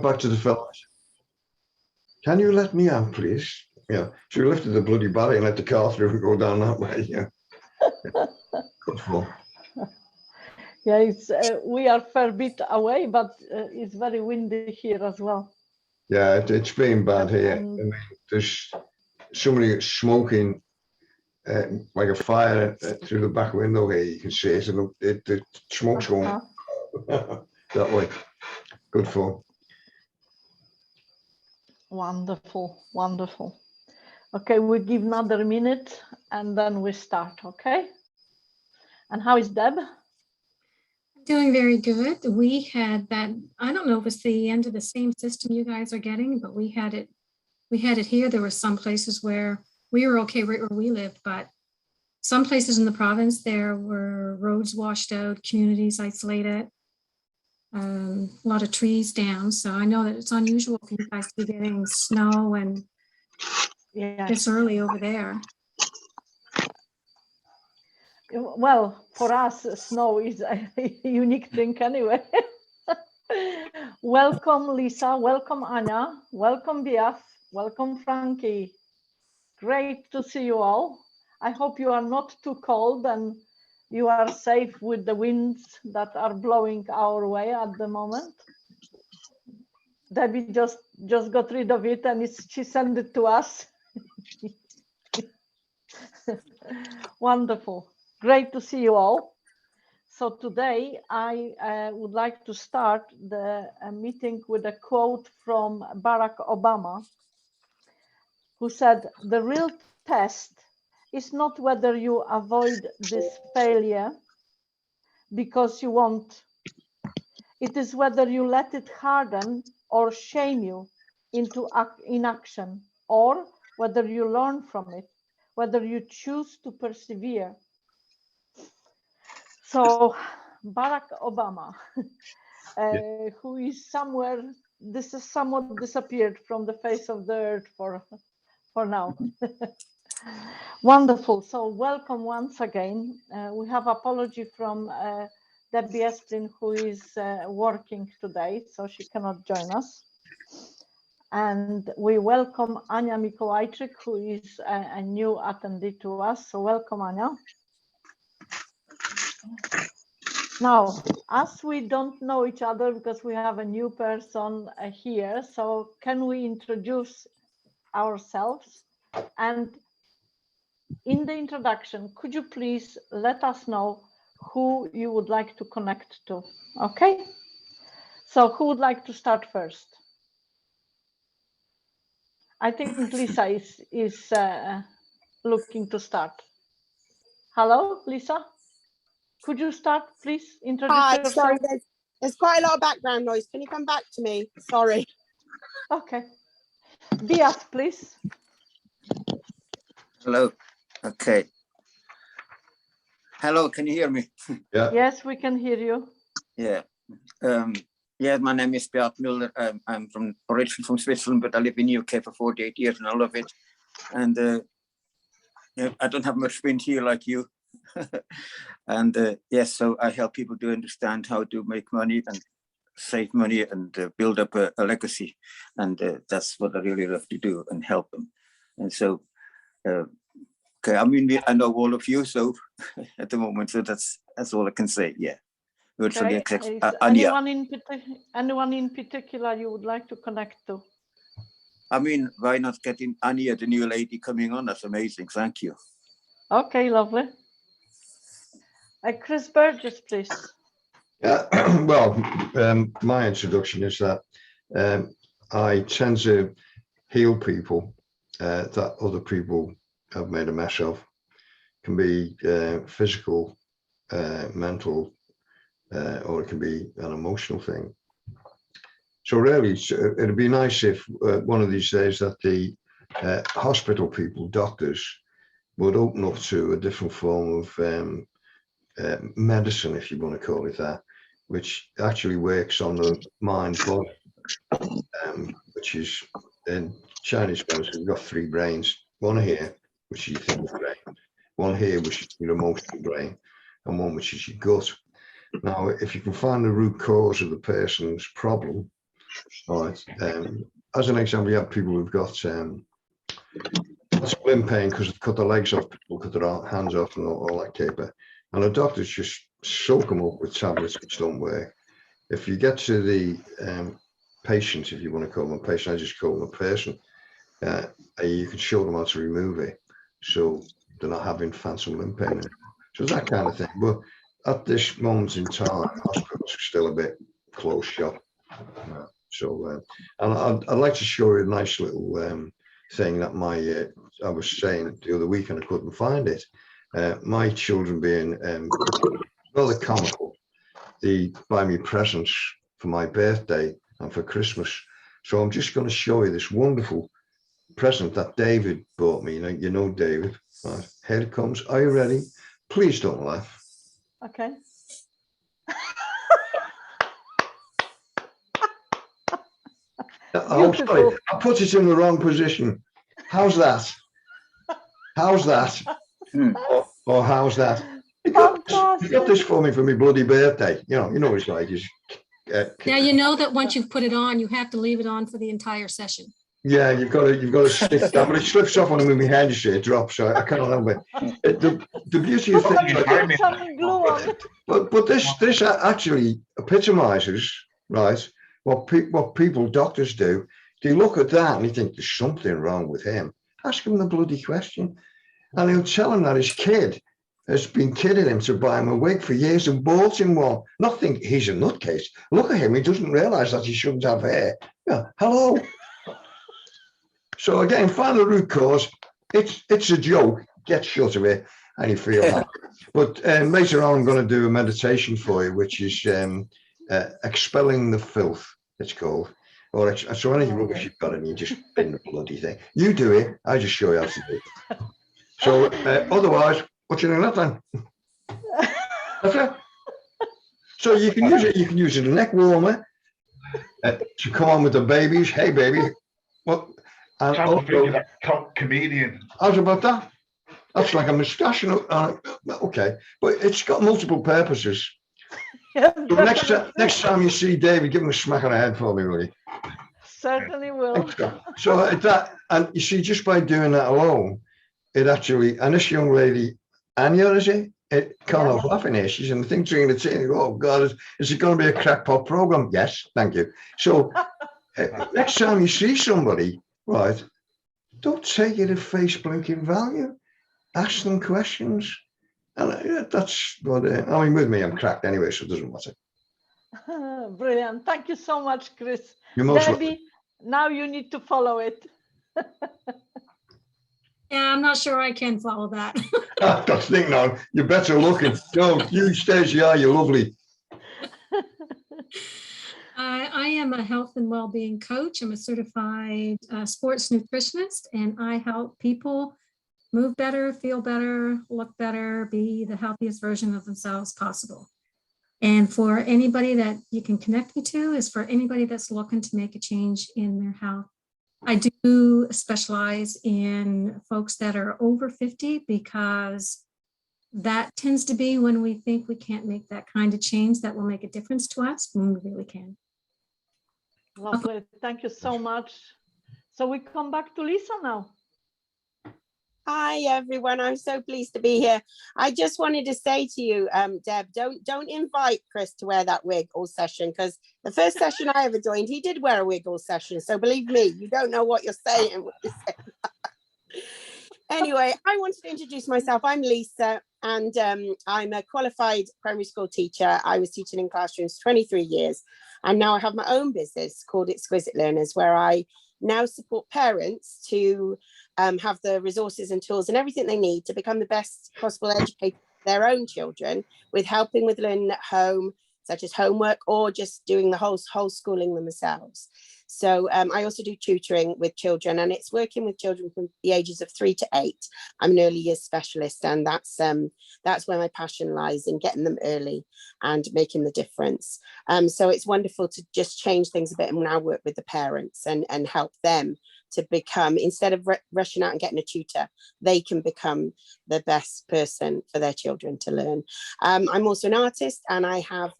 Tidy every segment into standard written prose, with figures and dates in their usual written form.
back to the fellas. Can you let me out, please? Yeah. So we lifted the bloody barrier and let the car through and go down that way. Yeah. Good fun. Yeah, it's we are a fair bit away, but it's very windy here as well. Yeah, it's been bad here. I mean, there's somebody smoking like a fire through the back window here. You can see it, and the smoke's going that way. Good fun. Wonderful, wonderful. Okay, we give another minute and then we start, okay? And how is Deb? Doing very good. We had that, I don't know if it's the end of the same system you guys are getting, but we had it here. There were some places where we were okay right where we lived, but some places in the province, there were roads washed out, communities isolated, a lot of trees down. So I know that it's unusual for you guys to be getting snow and this early over there. Well, for us, snow is a unique thing anyway. Welcome, Lisa. Welcome, Anya. Welcome, Biaf. Welcome, Frankie. Great to see you all. I hope you are not too cold and you are safe with the winds that are blowing our way at the moment. Debbie just got rid of it and she sent it to us. Wonderful. Great to see you all. So today I would like to start the meeting with a quote from Barack Obama, who said, "The real test is not whether you avoid this failure because you want. It is whether you let it harden or shame you into inaction, or whether you learn from it, whether you choose to persevere." So Barack Obama, who is somewhere, this is somewhat disappeared from the face of the earth for now. Wonderful. So welcome once again. We have apology from Debbie Esplin, who is working today, so she cannot join us. And we welcome Anya Mikołajczyk, who is a new attendee to us. So welcome, Anya. Now, as we don't know each other because we have a new person here, so can we introduce ourselves? And in the introduction, could you please let us know who you would like to connect to? Okay. So who would like to start first? I think Lisa is looking to start. Hello, Lisa. Could you start, please? Introduce yourself. Sorry, there's quite a lot of background noise. Can you come back to me? Sorry. Okay. Bias, please. Hello. Okay. Hello, can you hear me? Yeah. Yes, we can hear you. Yeah. Yeah, my name is Beat Müller. I'm originally from Switzerland, but I live in the UK for 48 years and I love it. And yeah, I don't have much wind here like you. And yes, so I help people to understand how to make money and save money and build up a legacy. And that's what I really love to do and help them. And so, okay, I mean, I know all of you, so at the moment, so that's all I can say. Yeah. Okay. Anyone in particular you would like to connect to? I mean, why not getting Anya, the new lady coming on? That's amazing. Thank you. Okay, lovely. Chris Burgess, please. Yeah. Well, my introduction is that I tend to heal people that other people have made a mess of. It can be physical, mental, or it can be an emotional thing. So really, it'd be nice if one of these days that the hospital people, doctors, would open up to a different form of medicine, if you want to call it that, which actually works on the mind body, which is in Chinese medicine. You've got three brains: one here, which is your thinking brain, one here, which is your emotional brain, and one which is your gut. Now, if you can find the root cause of the person's problem, All right. As an example, you have people who've got limb pain because they've cut their legs off, people cut their hands off, and all that caper. And the doctors just soak them up with tablets which don't work. If you get to the patient, if you want to call them a patient, I just call them a person, you can show them how to remove it so they're not having phantom limb pain. So that kind of thing. But at this moment in time, hospitals are still a bit closed shop. So and I'd like to show you a nice little thing that I was saying the other week and I couldn't find it. My children being rather comical, they buy me presents for my birthday and for Christmas. So I'm just going to show you this wonderful present that David bought me. You know David. Right, here it comes. Are you ready? Please don't laugh. Okay. Oh, sorry, I put it in the wrong position. How's that? How's that? Or how's that? You got this for me for my bloody birthday. You know what it's like. Now you know that once you've put it on, you have to leave it on for the entire session. Yeah, you've got to stick that, but it slips off when I move my hand. You see, it drops. So I can't help it. The beauty of things, but this actually epitomizes, right, what people, doctors do. They look at that and they think there's something wrong with him. Ask him the bloody question, and he'll tell him that his kid has been kidding him to buy him a wig for years and bought him one. Not think he's a nutcase. Look at him. He doesn't realize that he shouldn't have hair. Yeah, hello. So again, find the root cause. It's a joke. Get shut of it, and you feel happy. But later on, I'm going to do a meditation for you, which is expelling the filth. It's called. Or so any rubbish you've got, and you just bin the bloody thing. You do it. I just show you how to do it. So otherwise, what you doing that time? That's it. So you can use it. You can use it as a neck warmer to come on with the babies. Hey, baby. What? And also, that comedian. How's about that? That's like a moustache. Okay, but it's got multiple purposes. Yeah, so next time you see David, give him a smack on the head for me, will you? Certainly will. So that, and you see, just by doing that alone, it actually, and this young lady, Anya, is it? It can't help laughing here. She's in the thing drinking the tea and go, oh God, is it going to be a crackpot program? Yes, thank you. So next time you see somebody, right, don't take it at face blinking value. Ask them questions. And that's what, I mean, with me, I'm cracked anyway, so it doesn't matter. Brilliant. Thank you so much, Chris. You're most Debbie, now you need to follow it. Yeah, I'm not sure I can follow that. That's the thing now. You're better looking. No, you Stacey, you're lovely. I am a health and well-being coach. I'm a certified sports nutritionist, and I help people move better, feel better, look better, be the healthiest version of themselves possible. And for anybody that you can connect me to is for anybody that's looking to make a change in their health. I do specialize in folks that are over 50 because that tends to be when we think we can't make that kind of change that will make a difference to us when we really can. Lovely. Thank you so much. So we come back to Lisa now. Hi everyone, I'm so pleased to be here. I just wanted to say to you, Deb, don't invite Chris to wear that wig all session, because the first session I ever joined, he did wear a wig all session. So believe me, you don't know what you're saying. Anyway, I wanted to introduce myself. I'm Lisa, and I'm a qualified primary school teacher. I was teaching in classrooms 23 years, and now I have my own business called Exquisite Learners, where I now support parents to have the resources and tools and everything they need to become the best possible educator for their own children, with helping with learning at home, such as homework, or just doing the whole schooling themselves. So I also do tutoring with children, and it's working with children from the ages of 3 to 8. I'm an early years specialist, and that's where my passion lies, in getting them early and making the difference. So it's wonderful to just change things a bit and now work with the parents and help them to become, instead of rushing out and getting a tutor, they can become the best person for their children to learn. I'm also an artist, and I have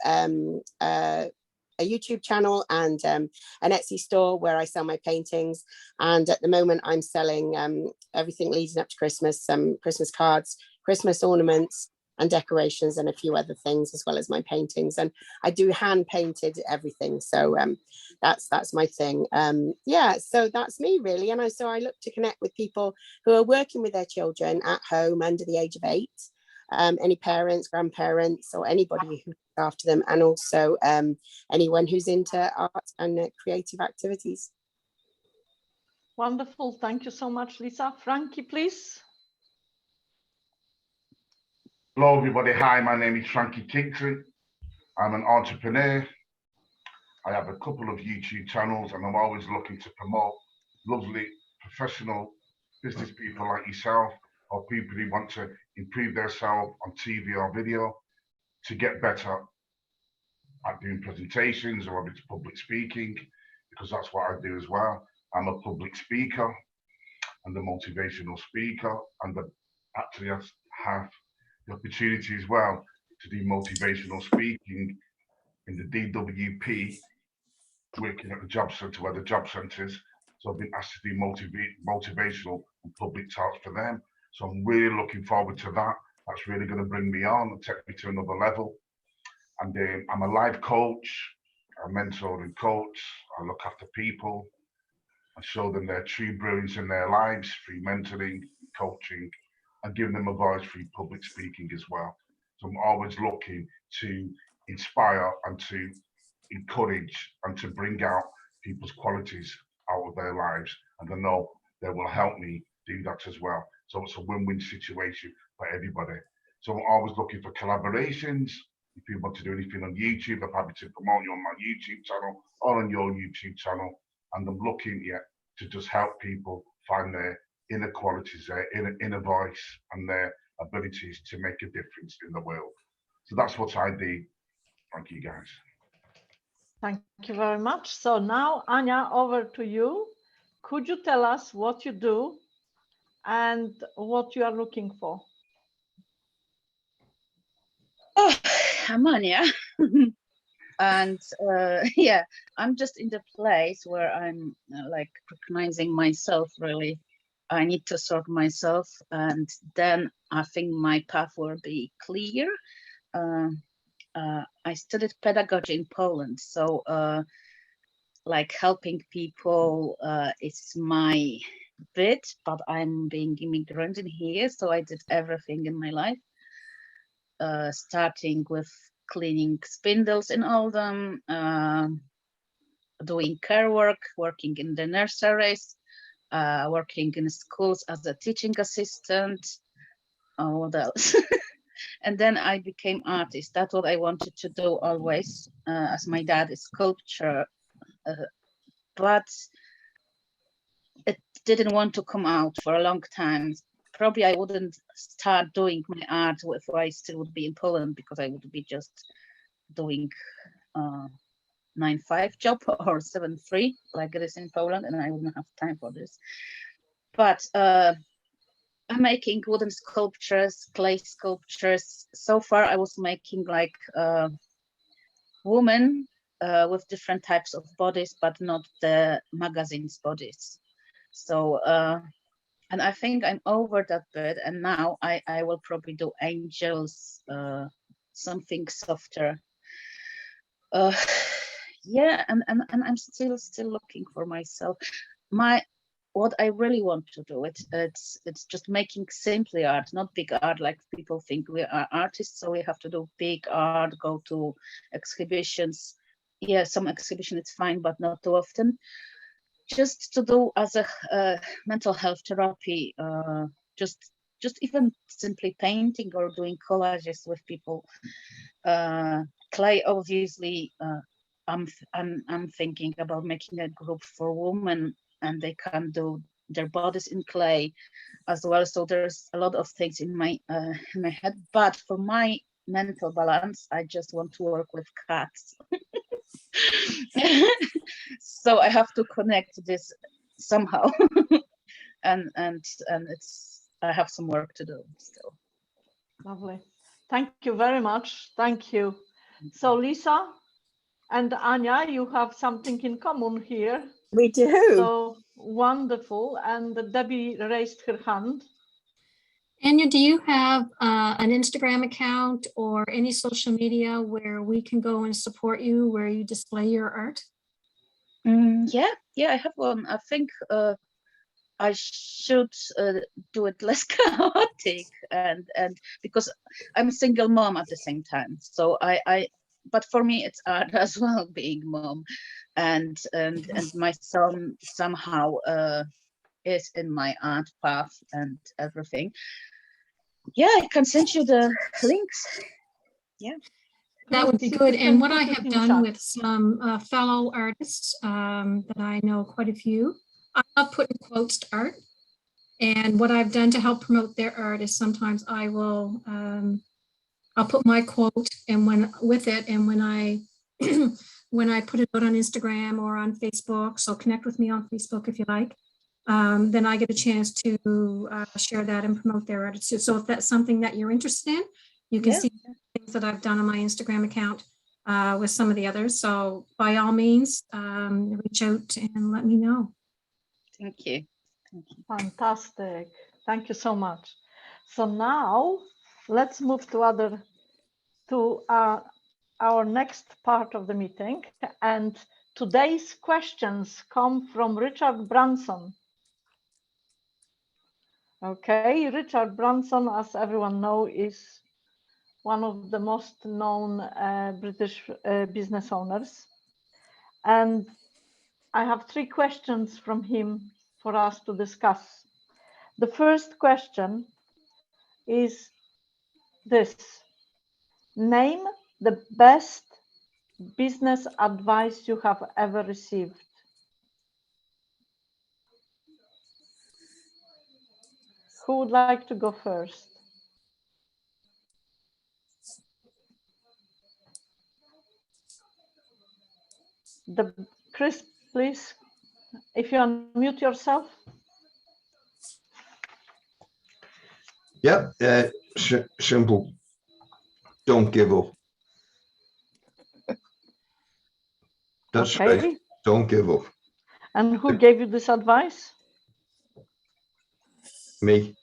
a YouTube channel and an Etsy store where I sell my paintings. And at the moment I'm selling everything leading up to Christmas, some Christmas cards, Christmas ornaments and decorations and a few other things, as well as my paintings. And I do hand painted everything. So that's my thing. Yeah, so that's me really. And so I look to connect with people who are working with their children at home under the age of 8. Any parents, grandparents, or anybody who looks after them, and also anyone who's into art and creative activities. Wonderful. Thank you so much, Lisa. Frankie, please. Hello, everybody. Hi, my name is Frankie Kingston. I'm an entrepreneur. I have a couple of YouTube channels, and I'm always looking to promote lovely professional business people like yourself, or people who want to improve themselves on TV or video to get better at doing presentations or if it's public speaking, because that's what I do as well. I'm a public speaker and a motivational speaker, and actually I have the opportunity as well to do motivational speaking in the DWP, working at the job centre where the job centre is. So I've been asked to do motivational and public talks for them. So I'm really looking forward to that. That's really going to bring me on and take me to another level. And I'm a life coach, a mentor and coach. I look after people. I show them their true brilliance in their lives through mentoring, coaching, and giving them a voice through public speaking as well. So I'm always looking to inspire and to encourage and to bring out people's qualities out of their lives. And I know they will help me do that as well. So it's a win-win situation for everybody. So I'm always looking for collaborations. If you want to do anything on YouTube, I'm happy to promote you on my YouTube channel or on your YouTube channel. And I'm looking to just help people find their inner qualities, their inner voice, and their abilities to make a difference in the world. So that's what I do. Thank you, guys. Thank you very much. So now, Anya, over to you. Could you tell us what you do and what you are looking for? Oh, I'm Anya. And yeah, I'm just in the place where I'm like recognizing myself really. I need to sort myself, and then I think my path will be clear. I studied pedagogy in Poland, so like helping people is my bit, but I'm being immigrant in here, so I did everything in my life, starting with cleaning spindles in Oldham, doing care work, working in the nurseries, working in schools as a teaching assistant. Oh, what else? And then I became artist. That's what I wanted to do always, as my dad is sculptor, but it didn't want to come out for a long time. Probably I wouldn't start doing my art if I still would be in Poland, because I would be just doing 9-5 job or 7-3 like it is in Poland, and I wouldn't have time for this. But I'm making wooden sculptures, clay sculptures. So far I was making like women with different types of bodies, but not the magazine's bodies. So and I think I'm over that bit, and now I will probably do angels, something softer. Yeah, and I'm still looking for myself. What I really want to do, it's just making simply art, not big art like people think we are artists, so we have to do big art, go to exhibitions. Yeah, some exhibition it's fine, but not too often. Just to do as a mental health therapy, just even simply painting or doing collages with people. Clay, obviously, I'm thinking about making a group for women, and they can do their bodies in clay as well. So there's a lot of things in my head. But for my mental balance, I just want to work with cats. So I have to connect this somehow, and I have some work to do still. Lovely. Thank you very much. Thank you. So Lisa, And Anya, you have something in common here. We do. So wonderful. And Debbie raised her hand. Anya, do you have an Instagram account or any social media where we can go and support you, where you display your art? Yeah, I have one. I think I should do it less chaotic, and because I'm a single mom at the same time, so but for me it's art as well, being mom, and my son somehow is in my art path and everything. Yeah, I can send you the links. Yeah. That would be Please, if good. you And can what put I it have in done chat. with some fellow artists that I know quite a few, I love putting quotes to art. And what I've done to help promote their art is sometimes I will, I'll put my quote and when I when I put it out on Instagram or on Facebook, so connect with me on Facebook if you like, then I get a chance to share that and promote their art too. So if that's something that you're interested in, you can Yeah. see things that I've done on my Instagram account with some of the others. So by all means, reach out and let me know. Thank you. Thank you. Fantastic. Thank you so much. So now let's move to our next part of the meeting. And today's questions come from Richard Branson. Okay, Richard Branson, as everyone knows, is one of the most known British business owners. And I have 3 questions from him for us to discuss. The first question is this: name the best business advice you have ever received. Who would like to go first? Chris, please, if you unmute yourself. Yeah, simple. Don't give up. That's Okay. right. Don't give up. And who gave you this advice? Me.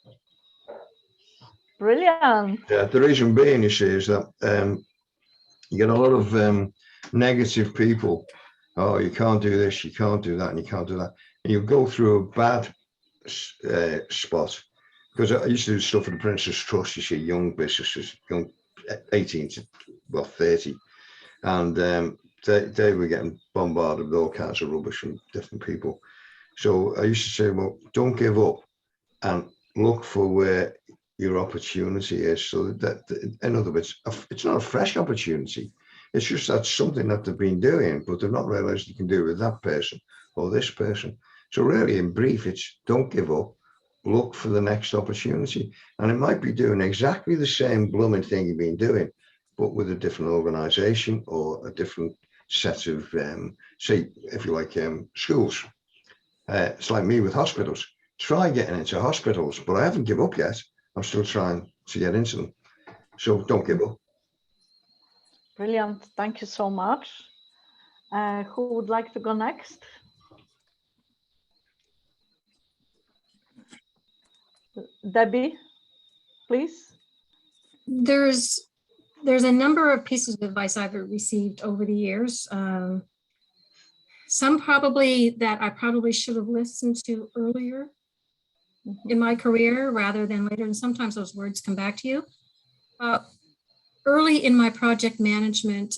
Brilliant. Yeah, the reason being, you see, is that you get a lot of negative people. Oh, you can't do this, you can't do that, and you can't do that. And you go through a bad spot. Because I used to do stuff for the Princess Trust, you see, young businesses, young 18 to, well, 30. And they were getting bombarded with all kinds of rubbish from different people. So I used to say, well, don't give up and look for where your opportunity is. So that, in other words, it's not a fresh opportunity. It's just that's something that they've been doing, but they've not realized you can do it with that person or this person. So really, in brief, it's don't give up, look for the next opportunity. And it might be doing exactly the same blooming thing you've been doing, but with a different organization or a different set of, say, if you like, schools. It's like me with hospitals. Try getting into hospitals, but I haven't given up yet. I'm still trying to get into them. So don't give up. Brilliant. Thank you so much. Who would like to go next? Debbie, please. There's a number of pieces of advice I've received over the years. Some probably that I probably should have listened to earlier in my career rather than later. And sometimes those words come back to you. Early in my project management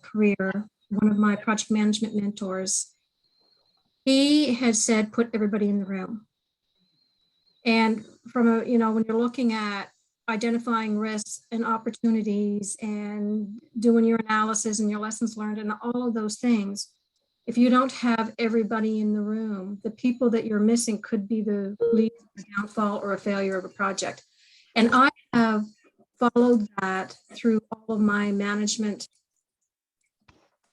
career, one of my project management mentors, he had said, put everybody in the room. And from a, when you're looking at identifying risks and opportunities and doing your analysis and your lessons learned and all of those things, if you don't have everybody in the room, the people that you're missing could be the lead, a downfall, or a failure of a project. And I have followed that through all of my management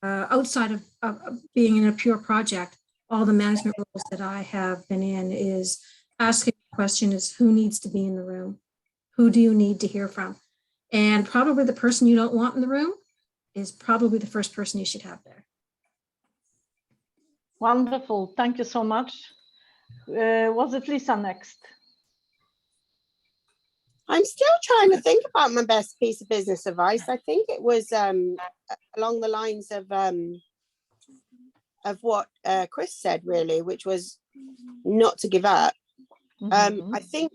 outside of being in a pure project. All the management roles that I have been in is asking the question is who needs to be in the room? Who do you need to hear from? And probably the person you don't want in the room is probably the first person you should have there. Wonderful. Thank you so much. Was it Lisa next? I'm still trying to think about my best piece of business advice. I think it was along the lines of what Chris said, really, which was not to give up. Mhm. I think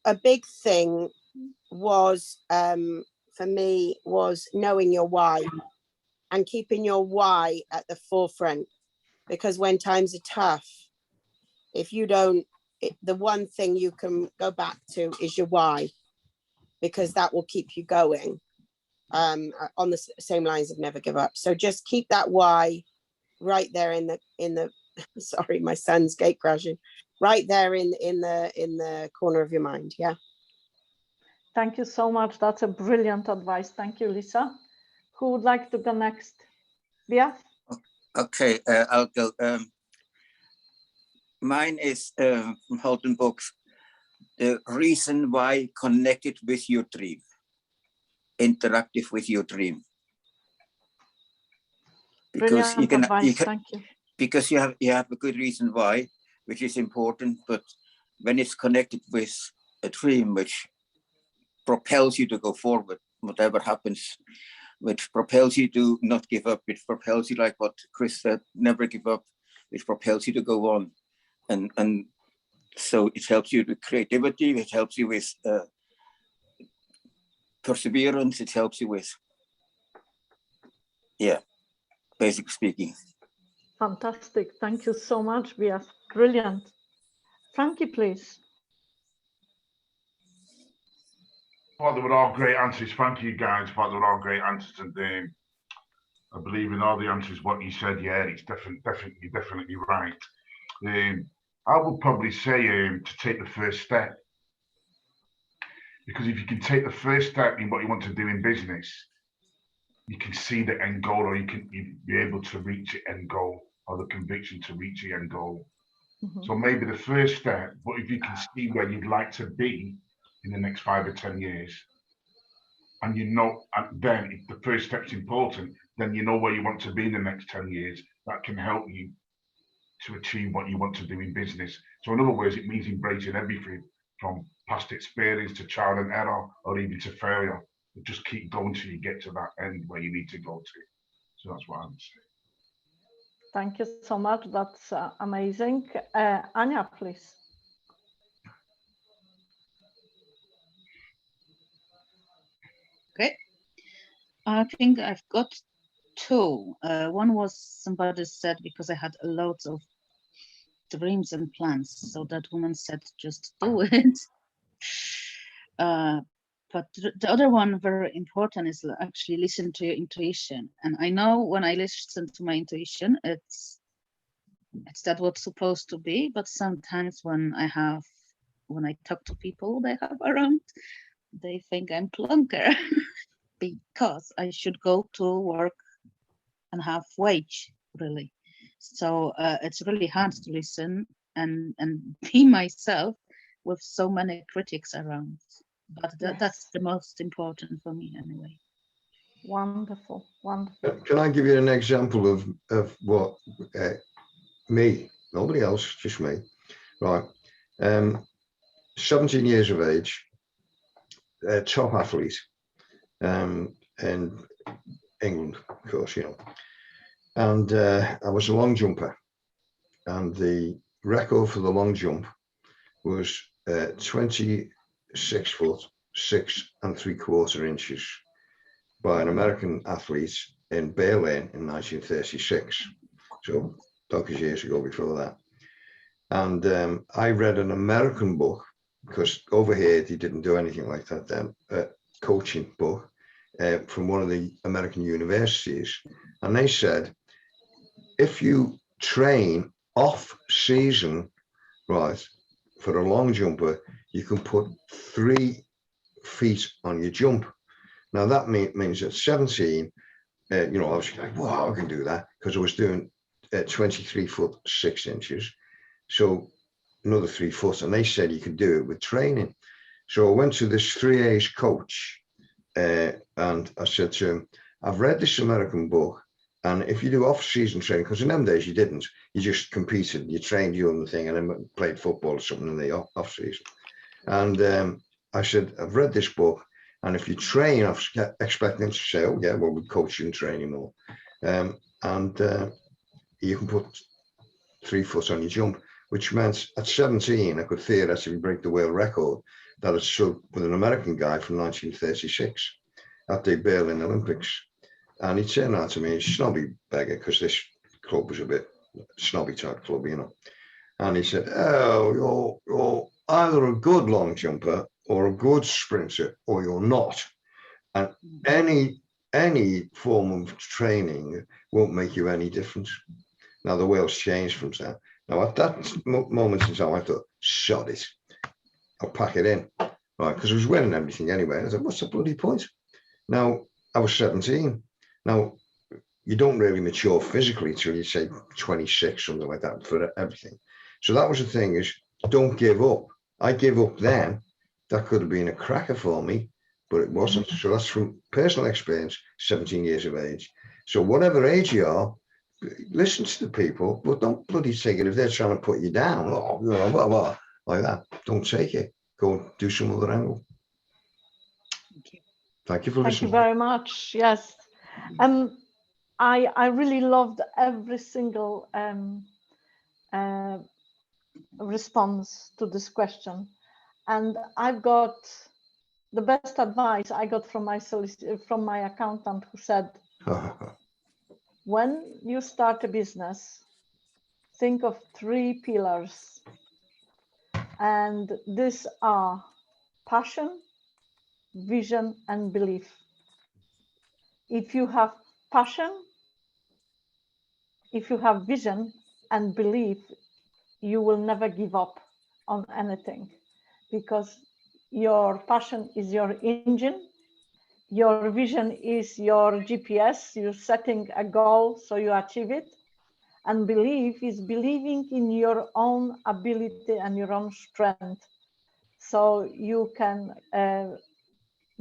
a big thing was for me was knowing your why and keeping your why at the forefront, because when times are tough, if you don't, the one thing you can go back to is your why, because that will keep you going on the same lines of never give up. So just keep that why right there in the sorry, my son's gate crashing, right there in the corner of your mind. Yeah. Thank you so much. That's a brilliant advice. Thank you, Lisa. Who would like to go next? Bia? Okay, I'll go. Mine is from Holden Books. The reason why connected with your dream, interactive with your dream. Because Brilliant advice. Thank you. Because you have a good reason why, which is important, but when it's connected with a dream which propels you to go forward, whatever happens, which propels you to not give up, which propels you, like what Chris said, never give up, which propels you to go on. And so it helps you with creativity, it helps you with perseverance, it helps you with, yeah, basic speaking. Fantastic. Thank you so much, Bia. Brilliant. Frankie, please. Thought they were all great answers. Thank you, guys. Thought they were all great answers, and I believe in all the answers. What you said, yeah, it's definitely right. I would probably say to take the first step, because if you can take the first step in what you want to do in business, you can see the end goal, or you be able to reach the end goal, or the conviction to reach the end goal. Mhm. So maybe the first step, but if you can see where you'd like to be in the next 5 or 10 years, and then if the first step's important, then you know where you want to be in the next 10 years. That can help you to achieve what you want to do in business. So in other words, it means embracing everything from past experience to trial and error, or even to failure. But just keep going till you get to that end where you need to go to. So that's what I would say. Thank you so much. That's amazing. Anya, please. Okay. I think I've got two. One was somebody said, because I had loads of dreams and plans. So that woman said, just do it. But the other one, very important, is actually listen to your intuition. And I know when I listen to my intuition, it's that what's supposed to be. But sometimes when I talk to people they have around, they think I'm plonker because I should go to work and have wage, really. So it's really hard to listen and be myself with so many critics around. But that's the most important for me anyway. Wonderful, wonderful. Can I give you an example of what me, nobody else, just me, right? 17 years of age, top athlete in England, of course, you know. And I was a long jumper, and the record for the long jump was 26 foot 6 3/4 inches by an American athlete in Berlin in 1936. So donkey's years ago before that. And I read an American book, because over here they didn't do anything like that then, coaching book from one of the American universities. And they said, if you train off season, right, for a long jumper, you can put 3 feet on your jump. Now that means at 17, you know, I was like, wow, I can do that, because I was doing 23 foot 6 inches. So another 3 foot, and they said you could do it with training. So I went to this 3 age coach, and I said to him, I've read this American book, and if you do off-season training, because in them days you didn't, you just competed, you trained your own thing, and then played football or something in the off-season. And I said, I've read this book, and if you train, I expect them to say, oh yeah, well, we coach you and train you more. You can put 3 foot on your jump, which meant at 17, I could theoretically break the world record that it stood with an American guy from 1936 at the Berlin Olympics. And he turned out to me, a snobby beggar, because this club was a bit snobby type club, you know. And he said, oh, you're either a good long jumper or a good sprinter, or you're not. And any form of training won't make you any difference. Now the world's changed from that. Now at that moment in time, I thought, sod it, I'll pack it in, right? Because I was winning everything anyway. And I said, what's the bloody point? Now I was 17. Now you don't really mature physically till you say 26, something like that, for everything. So that was the thing, is don't give up. I gave up then. That could have been a cracker for me, but it wasn't. So that's from personal experience, 17 years of age. So whatever age you are, listen to the people, but don't bloody take it if they're trying to put you down, or blah, blah, like that. Don't take it. Go and do some other angle. Thank you. Thank you for listening. Thank you very much. Yes. I really loved every single response to this question. And I've got the best advice I got from my accountant, who said, when you start a business, think of 3 pillars. And these are passion, vision, and belief. If you have passion, if you have vision and belief, you will never give up on anything, because your passion is your engine, your vision is your GPS, you're setting a goal so you achieve it, and belief is believing in your own ability and your own strength, so you can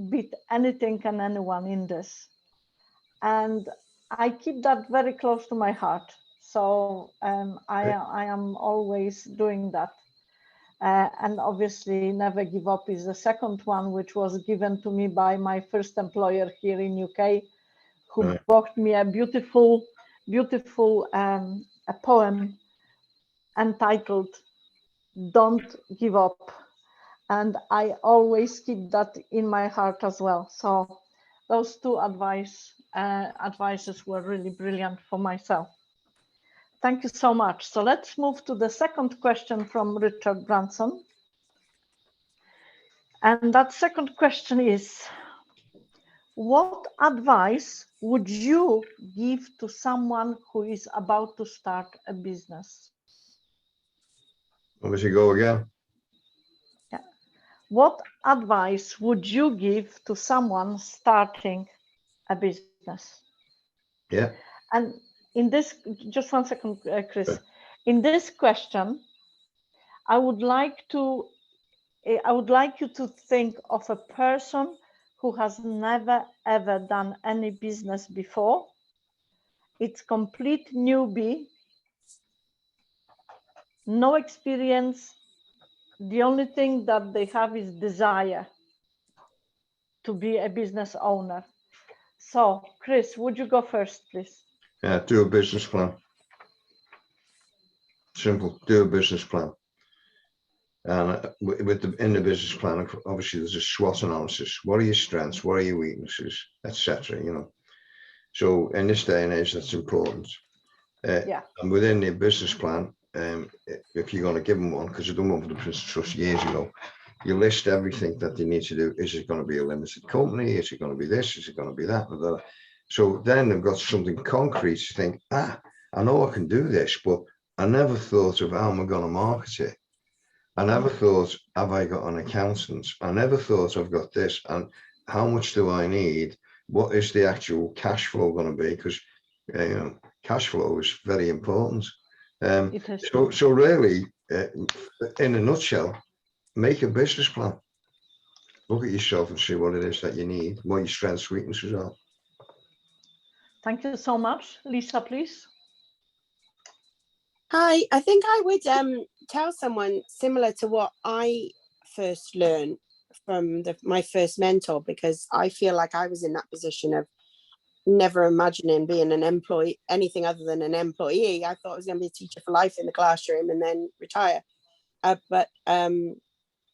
beat anything and anyone in this. And I keep that very close to my heart. So I am always doing that. And obviously never give up is the second one, which was given to me by my first employer here in UK, who bought me a beautiful a poem entitled "Don't Give Up." And I always keep that in my heart as well. So those 2 advices were really brilliant for myself. Thank you so much. So let's move to the second question from Richard Branson. And that second question is, what advice would you give to someone who is about to start a business? Where does he go again? Yeah. What advice would you give to someone starting a business? Yeah. And in this, just one second, Chris. In this question, I would like you to think of a person who has never ever done any business before. It's complete newbie, no experience. The only thing that they have is desire to be a business owner. So, Chris, would you go first, please? Yeah, do a business plan. Simple, do a business plan. And in the business plan, obviously there's a SWOT analysis. What are your strengths? What are your weaknesses, etc. You know. So in this day and age, that's important. Yeah. And within the business plan, if you're going to give them one, because I done one for the Prince Trust years ago, you list everything that they need to do. Is it going to be a limited company? Is it going to be this? Is it going to be that? So then they've got something concrete to think, I know I can do this, but I never thought of how am I going to market it. I never thought, have I got an accountant? I never thought I've got this, and how much do I need? What is the actual cash flow going to be? Because you know, cash flow is very important. So really, in a nutshell, make a business plan. Look at yourself and see what it is that you need, what your strengths, weaknesses are. Thank you so much. Lisa, please. Hi, I think I would tell someone similar to what I first learned from my first mentor, because I feel like I was in that position of never imagining being an employee, anything other than an employee. I thought I was going to be a teacher for life in the classroom and then retire.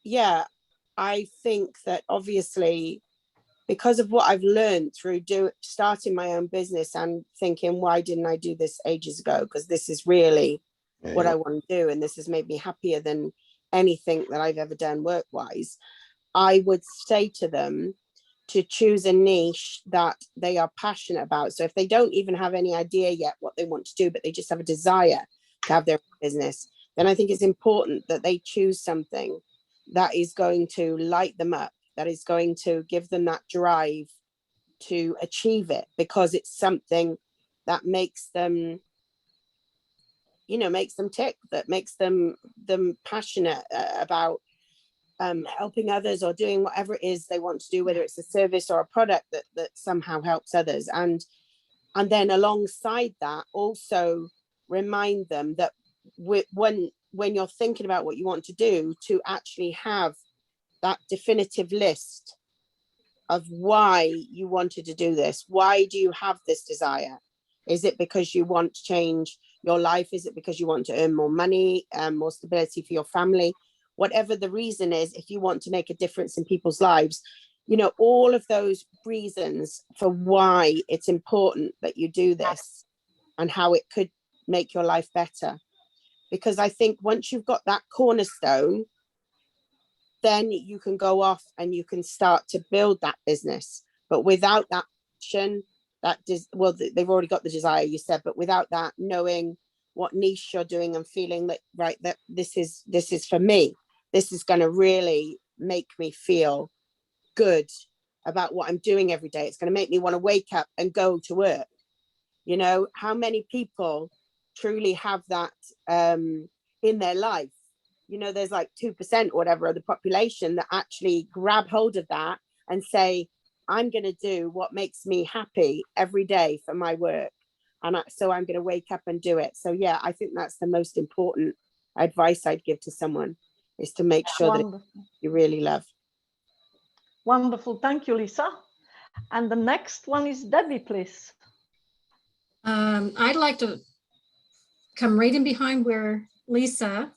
Yeah, I think that obviously because of what I've learned through starting my own business and thinking, why didn't I do this ages ago? Because this is really what I want to do. And this has made me happier than anything that I've ever done work-wise. I would say to them to choose a niche that they are passionate about. So if they don't even have any idea yet what they want to do, but they just have a desire to have their business, then I think it's important that they choose something that is going to light them up, that is going to give them that drive to achieve it, because it's something that makes them, you know, makes them tick, that makes them passionate about helping others or doing whatever it is they want to do, whether it's a service or a product that somehow helps others. And then alongside that, also remind them that when you're thinking about what you want to do, to actually have that definitive list of why you wanted to do this. Why do you have this desire? Is it because you want to change your life? Is it because you want to earn more money, more stability for your family? Whatever the reason is, if you want to make a difference in people's lives, you know, all of those reasons for why it's important that you do this and how it could make your life better. Because I think once you've got that cornerstone, then you can go off and you can start to build that business. But without that action, well, they've already got the desire, you said, but without that, knowing what niche you're doing and feeling that, right, that this is for me, this is going to really make me feel good about what I'm doing every day. It's going to make me want to wake up and go to work. You know, how many people truly have that in their life? You know, there's like 2% or whatever of the population that actually grab hold of that and say, I'm going to do what makes me happy every day for my work. And so I'm going to wake up and do it. So yeah, I think that's the most important advice I'd give to someone, is to make sure that you really love. Wonderful. Thank you, Lisa. And the next one is Debbie, please. I'd like to come right in behind where Lisa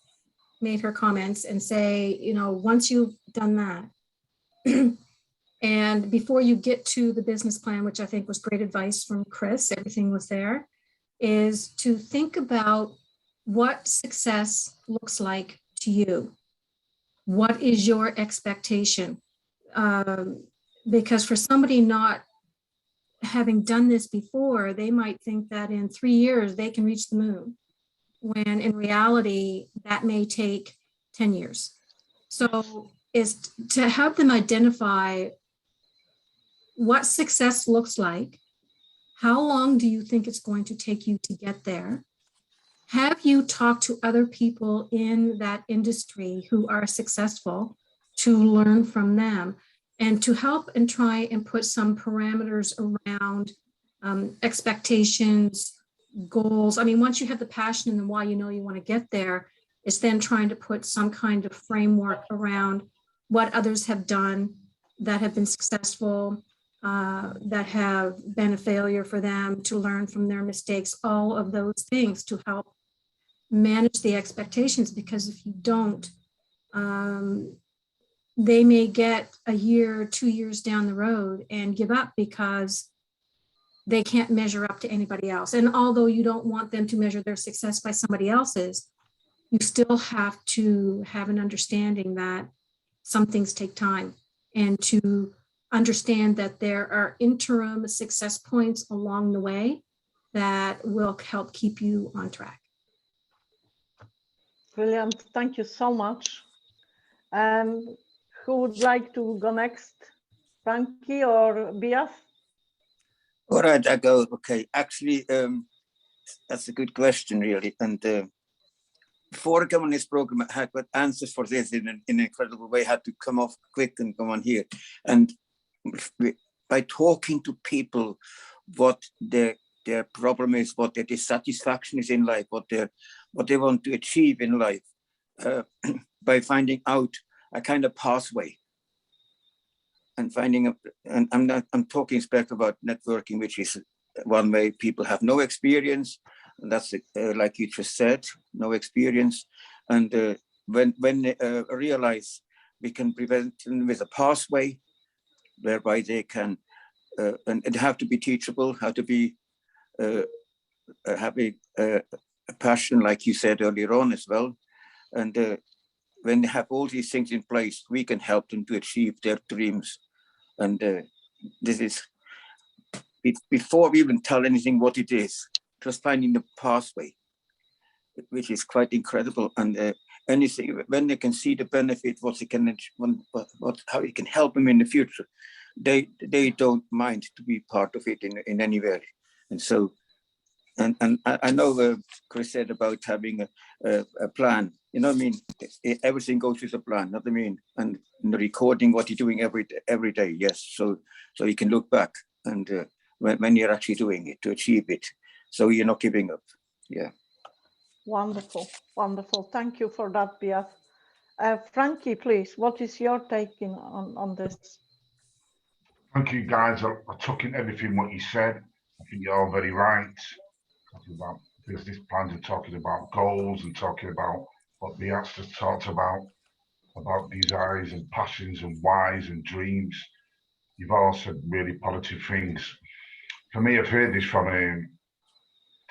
made her comments and say, you know, once you've done that, and before you get to the business plan, which I think was great advice from Chris, everything was there, is to think about what success looks like to you. What is your expectation? Because for somebody not having done this before, they might think that in 3 years they can reach the moon, when in reality that may take 10 years. So is to help them identify what success looks like. How long do you think it's going to take you to get there? Have you talked to other people in that industry who are successful to learn from them, and to help and try and put some parameters around expectations, goals? I mean, once you have the passion and the why, you know you want to get there, it's then trying to put some kind of framework around what others have done that have been successful, that have been a failure for them, to learn from their mistakes, all of those things to help manage the expectations. Because if you don't, they may get a year, 2 years down the road and give up because they can't measure up to anybody else. And although you don't want them to measure their success by somebody else's, you still have to have an understanding that some things take time, and to understand that there are interim success points along the way that will help keep you on track. Brilliant. Thank you so much. Who would like to go next? Frankie or Bias? All right, I go. Okay, actually, that's a good question, really. And before I come on this program, I had got answers for this in an incredible way. I had to come off quick and come on here. And by talking to people what their their problem is, what their dissatisfaction is in life, what they want to achieve in life, by finding out a kind of pathway. And finding and I'm talking especially about networking, which is one way people have no experience, and that's like you just said, no experience. And when they realize we can prevent them with a pathway whereby they can, and it have to be teachable, have to be having a passion, like you said earlier on as well. And when they have all these things in place, we can help them to achieve their dreams. And this is, before we even tell anything what it is, just finding the pathway, which is quite incredible. And anything, when they can see the benefit, how it can help them in the future, they don't mind to be part of it in any way. And so, and I know Chris said about having a plan. You know what I mean? Everything goes with a plan, know what I mean? And recording what you're doing every day, yes. So you can look back and when you're actually doing it to achieve it, so you're not giving up. Yeah. Wonderful, wonderful. Thank you for that, Beat. Frankie, please, what is your take on this? Thank you, guys. I took in everything what you said. I think you're all very right. Talking about business plans and talking about goals and talking about what the just talked about desires and passions and whys and dreams. You've all said really positive things. For me, I've heard this from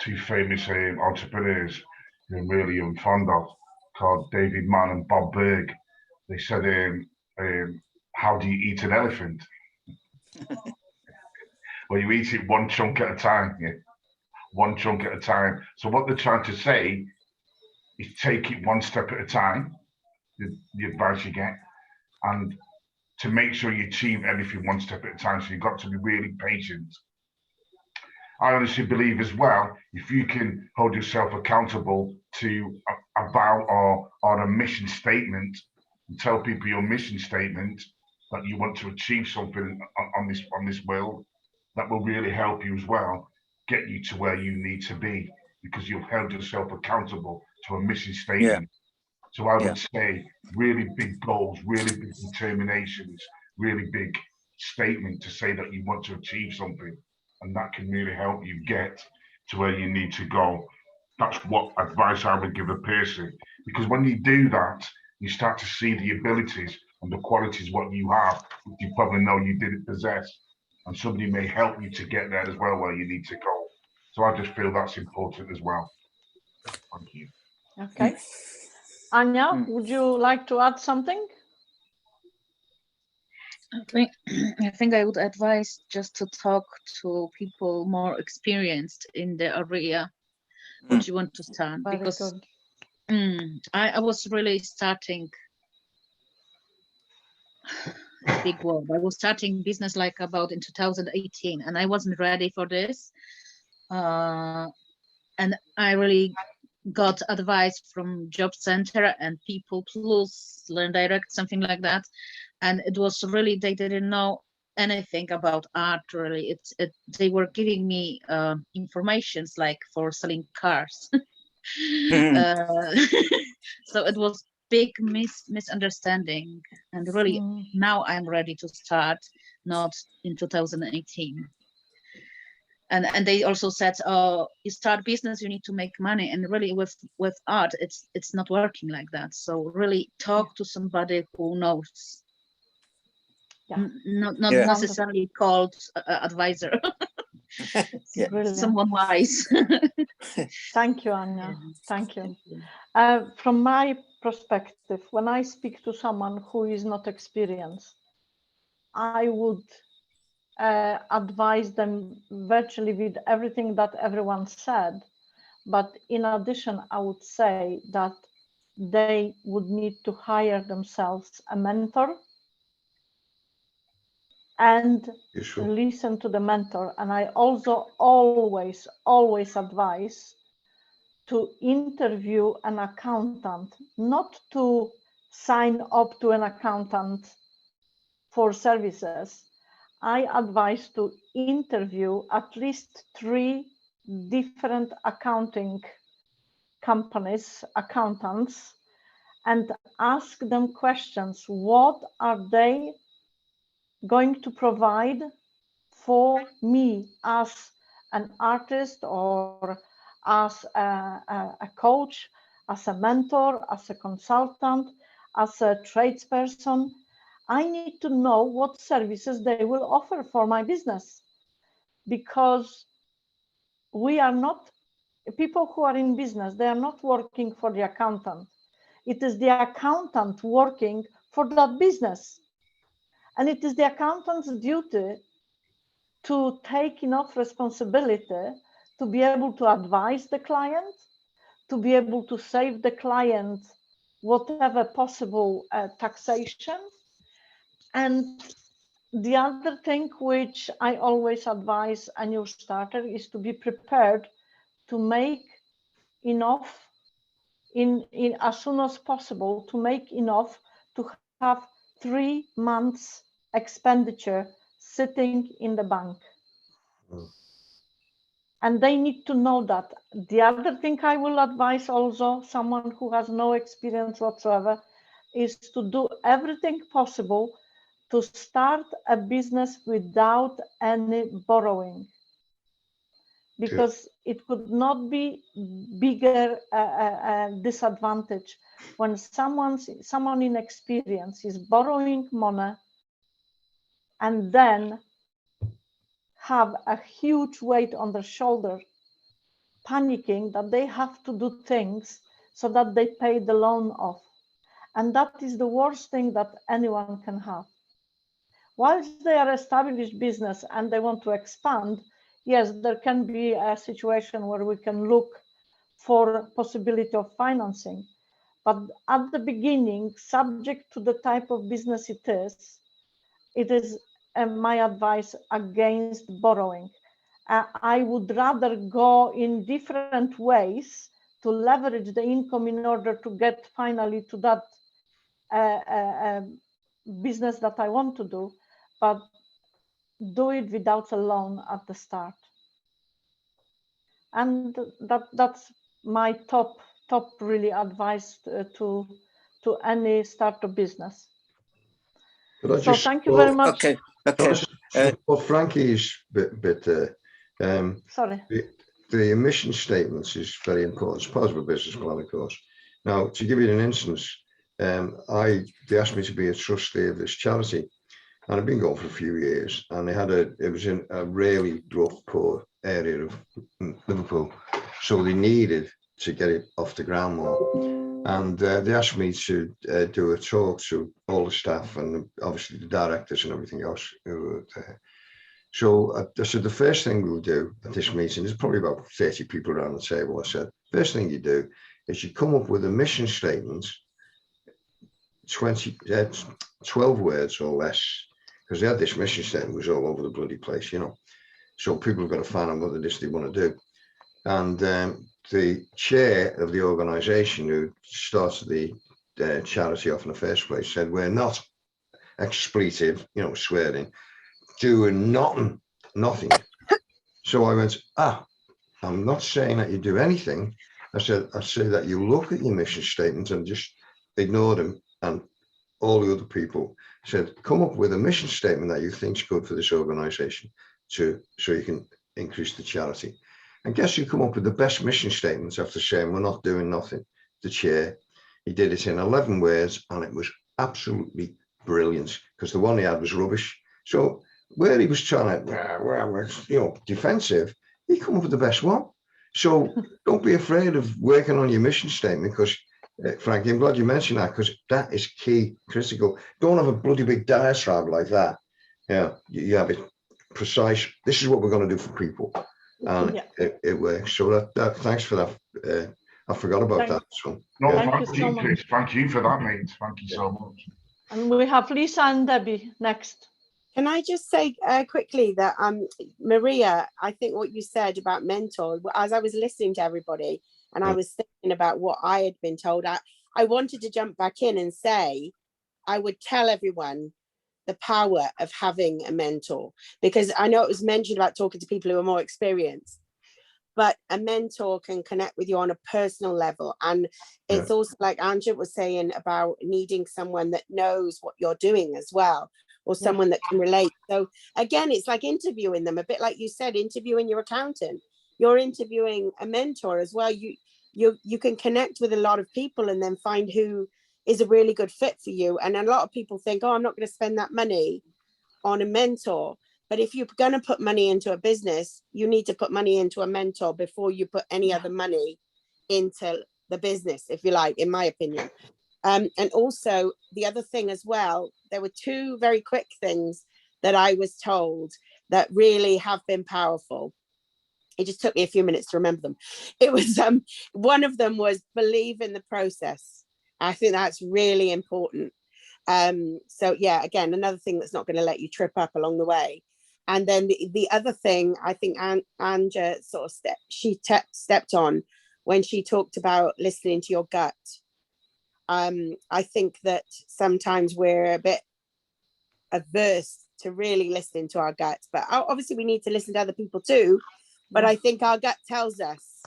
two famous entrepreneurs who I'm really fond of, called David Mann and Bob Berg. They said, how do you eat an elephant? Well, you eat it one chunk at a time. Yeah? One chunk at a time. So what they're trying to say is take it one step at a time, the advice you get, and to make sure you achieve everything one step at a time. So you've got to be really patient. I honestly believe as well, if you can hold yourself accountable to a vow or a mission statement, and tell people your mission statement that you want to achieve something on this world, that will really help you as well, get you to where you need to be, because you've held yourself accountable to a mission statement. Yeah. So I would say really big goals, really big determinations, really big statement to say that you want to achieve something, and that can really help you get to where you need to go. That's what advice I would give a person, because when you do that, you start to see the abilities and the qualities what you have, which you probably know you didn't possess, and somebody may help you to get there as well where you need to go. So I just feel that's important as well. Thank you. Okay. Anya, would you like to add something? I think I would advise just to talk to people more experienced in the area what you want to start. Very because good. I was really starting a big world. I was starting business like about in 2018, and I wasn't ready for this. And I really got advice from Job Center and People Plus, Learn Direct, something like that. And it was really, they didn't know anything about art, really. They were giving me informations like for selling cars. So it was big misunderstanding. And really, now I'm ready to start, not in 2018. And they also said, oh, you start business, you need to make money. And really with art, it's not working like that. So really talk to somebody who knows. Not necessarily called advisor. Someone wise. Thank you, Anya. Thank you. From my perspective, when I speak to someone who is not experienced, I would advise them virtually with everything that everyone said. But in addition, I would say that they would need to hire themselves a mentor and listen to the mentor. And I also always advise to interview an accountant, not to sign up to an accountant for services. I advise to interview at least 3 different accounting companies, accountants, and ask them questions. What are they going to provide for me as an artist, or as a coach, as a mentor, as a consultant, as a tradesperson? I need to know what services they will offer for my business, because we are not, people who are in business, they are not working for the accountant. It is the accountant working for that business. And it is the accountant's duty to take enough responsibility to be able to advise the client, to be able to save the client whatever possible taxation. And the other thing which I always advise a new starter is to be prepared to make enough in as soon as possible, to make enough to have 3 months expenditure sitting in the bank. And they need to know that. The other thing I will advise also someone who has no experience whatsoever is to do everything possible to start a business without any borrowing, because it could not be bigger disadvantage when someone in experience is borrowing money and then have a huge weight on their shoulder, panicking that they have to do things so that they pay the loan off. And that is the worst thing that anyone can have. Whilst they are established business and they want to expand, yes, there can be a situation where we can look for possibility of financing. But at the beginning, subject to the type of business it is my advice against borrowing. I would rather go in different ways to leverage the income in order to get finally to that business that I want to do, but do it without a loan at the start. And that's my top really advice to any startup business. So thank you very much. Okay. Well, Frankie's bit there. Sorry. The emission statements is very important. It's part of a business plan, of course. Now, to give you an instance, they asked me to be a trustee of this charity, and I've been going for a few years. And it was in a really rough, poor area of Liverpool, so they needed to get it off the ground more. And they asked me to do a talk to all the staff and obviously the directors and everything else who were there. So I said, the first thing we'll do at this meeting, there's probably about 30 people around the table. I said, first thing you do is you come up with a mission statement, 12 words or less, because they had this mission statement was all over the bloody place, you know. So people have got to find out what it is they want to do. And the chair of the organization who started the charity off in the first place said, we're not expletive, you know, swearing, doing nothing. So I went, I'm not saying that you do anything. I say that you look at your mission statement and just ignore them. And all the other people said, come up with a mission statement that you think is good for this organization so you can increase the charity. And guess who come up with the best mission statements after saying we're not doing nothing? The chair. He did it in 11 words and it was absolutely brilliant, because the one he had was rubbish. So where he was trying to, defensive, he come up with the best one. So don't be afraid of working on your mission statement, because Frankie, I'm glad you mentioned that, because that is key, critical. Don't have a bloody big diatribe like that. Yeah, you have it precise. This is what we're going to do for people. And it works. So that thanks for that. I forgot about that. So no, yeah. thank you, Chris. Thank you for that, mate. Thank you so much. And we have Lisa and Debbie next. Can I just say quickly that Maria, I think what you said about mentor, as I was listening to everybody and I was thinking about what I had been told, I wanted to jump back in and say, I would tell everyone the power of having a mentor, because I know it was mentioned about talking to people who are more experienced, but a mentor can connect with you on a personal level. And it's also like Anja was saying about needing someone that knows what you're doing as well, or someone that can relate. So again, it's like interviewing them, a bit like you said, interviewing your accountant. You're interviewing a mentor as well. You can connect with a lot of people and then find who is a really good fit for you. And a lot of people think, oh, I'm not going to spend that money on a mentor. But if you're going to put money into a business, you need to put money into a mentor before you put any other money into the business, if you like, in my opinion. And also the other thing as well, there were two very quick things that I was told that really have been powerful. It just took me a few minutes to remember them. It was one of them was believe in the process. I think that's really important. So yeah, again, another thing that's not going to let you trip up along the way. And then the other thing I think Anja sort of stepped on when she talked about listening to your gut. I think that sometimes we're a bit averse to really listening to our guts, but obviously we need to listen to other people too. But I think our gut tells us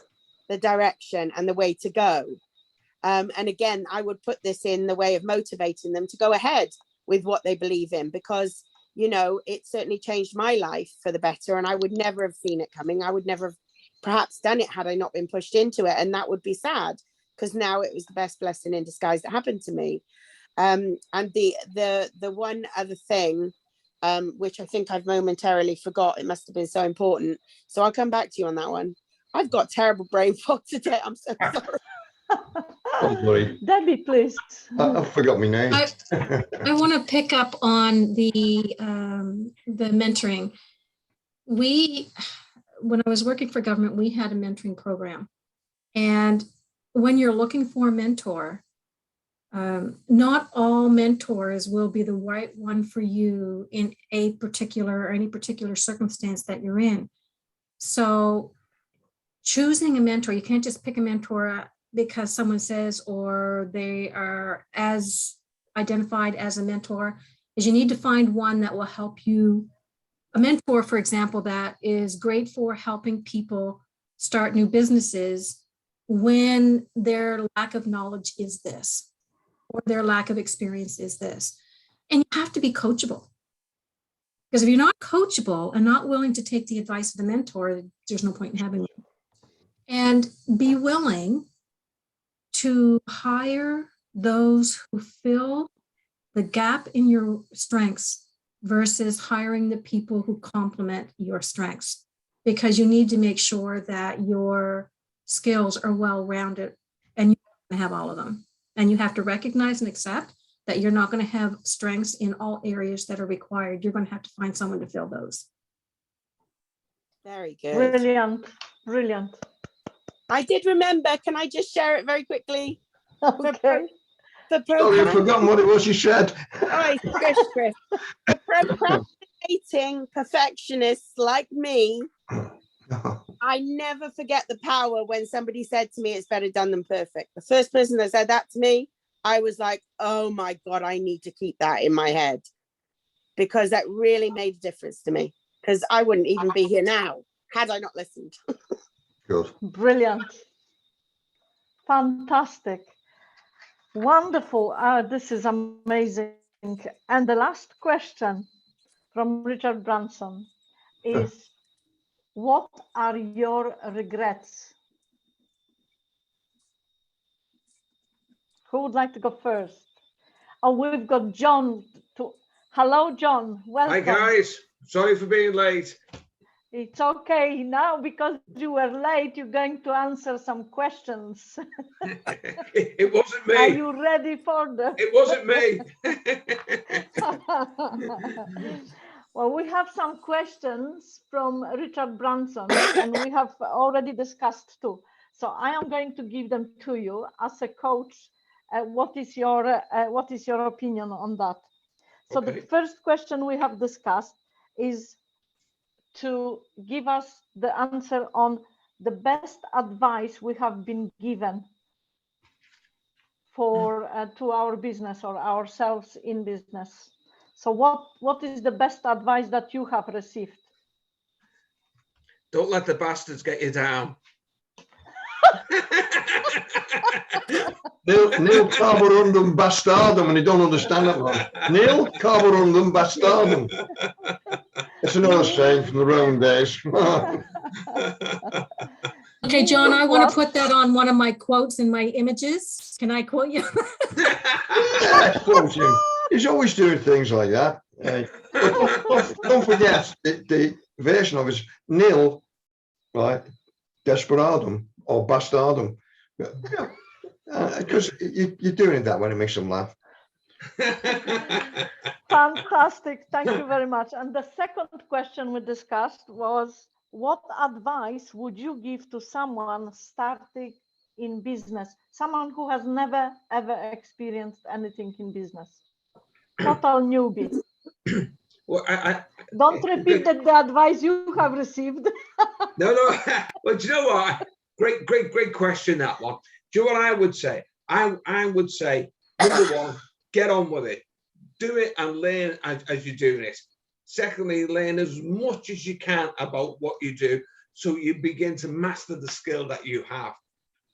the direction and the way to go. And again, I would put this in the way of motivating them to go ahead with what they believe in, because, you know, it certainly changed my life for the better. And I would never have seen it coming. I would never have perhaps done it had I not been pushed into it. And that would be sad, because now it was the best blessing in disguise that happened to me. And the one other thing, which I think I've momentarily forgot, it must have been so important. So I'll come back to you on that one. I've got terrible brain fog today. I'm so sorry. Don't worry. Debbie, please. I forgot my name. I want to pick up on the mentoring. When I was working for government, we had a mentoring program. And when you're looking for a mentor, not all mentors will be the right one for you in any particular circumstance that you're in. So choosing a mentor, you can't just pick a mentor because someone says, or they are as identified as a mentor, is you need to find one that will help you. A mentor, for example, that is great for helping people start new businesses when their lack of knowledge is this, or their lack of experience is this. And you have to be coachable. Because if you're not coachable and not willing to take the advice of the mentor, there's no point in having you. And be willing to hire those who fill the gap in your strengths versus hiring the people who complement your strengths, because you need to make sure that your skills are well-rounded and you have all of them. And you have to recognize and accept that you're not going to have strengths in all areas that are required. You're going to have to find someone to fill those. Very good. Brilliant. Brilliant. I did remember. Can I just share it very quickly? Okay. Sorry, I've forgotten what it was you said. Oh, Chris. For procrastinating perfectionists like me, I never forget the power when somebody said to me, it's better done than perfect. The first person that said that to me, I was like, oh my God, I need to keep that in my head, because that really made a difference to me, because I wouldn't even be here now had I not listened. Good. Brilliant. Fantastic. Wonderful. This is amazing. And the last question from Richard Branson is, what are your regrets? Who would like to go first? Oh, we've got John. Hello, John. Welcome. Hi, guys. Sorry for being late. It's okay now, because you were late. You're going to answer some questions. It wasn't me. Are you ready for them? It wasn't me. Well, we have some questions from Richard Branson, and we have already discussed two. So I am going to give them to you as a coach. What is your opinion on that? So Okay. the first question we have discussed is to give us the answer on the best advice we have been given for to our business or ourselves in business. So what is the best advice that you have received? Don't let the bastards get you down. Nil carborundum bastardum, and you don't understand that one. Nil carborundum bastardum. It's another saying from the Roman days. Okay, John, I want What? to put that on one of my quotes in my images. Can I quote you? Yeah, quote him. He's always doing things like that. But don't forget, the version of it is nil, right, desperadum or bastardum. Because you're doing it that way, it makes them laugh. Fantastic. Thank you very much. And the second question we discussed was, what advice would you give to someone starting in business? Someone who has never, ever experienced anything in business. Total newbie. Well, Don't repeat the advice you have received. No. Well, do you know what? Great question, that one. Do you know what I would say? I would say, number one, get on with it. Do it and learn as you're doing it. Secondly, learn as much as you can about what you do so you begin to master the skill that you have.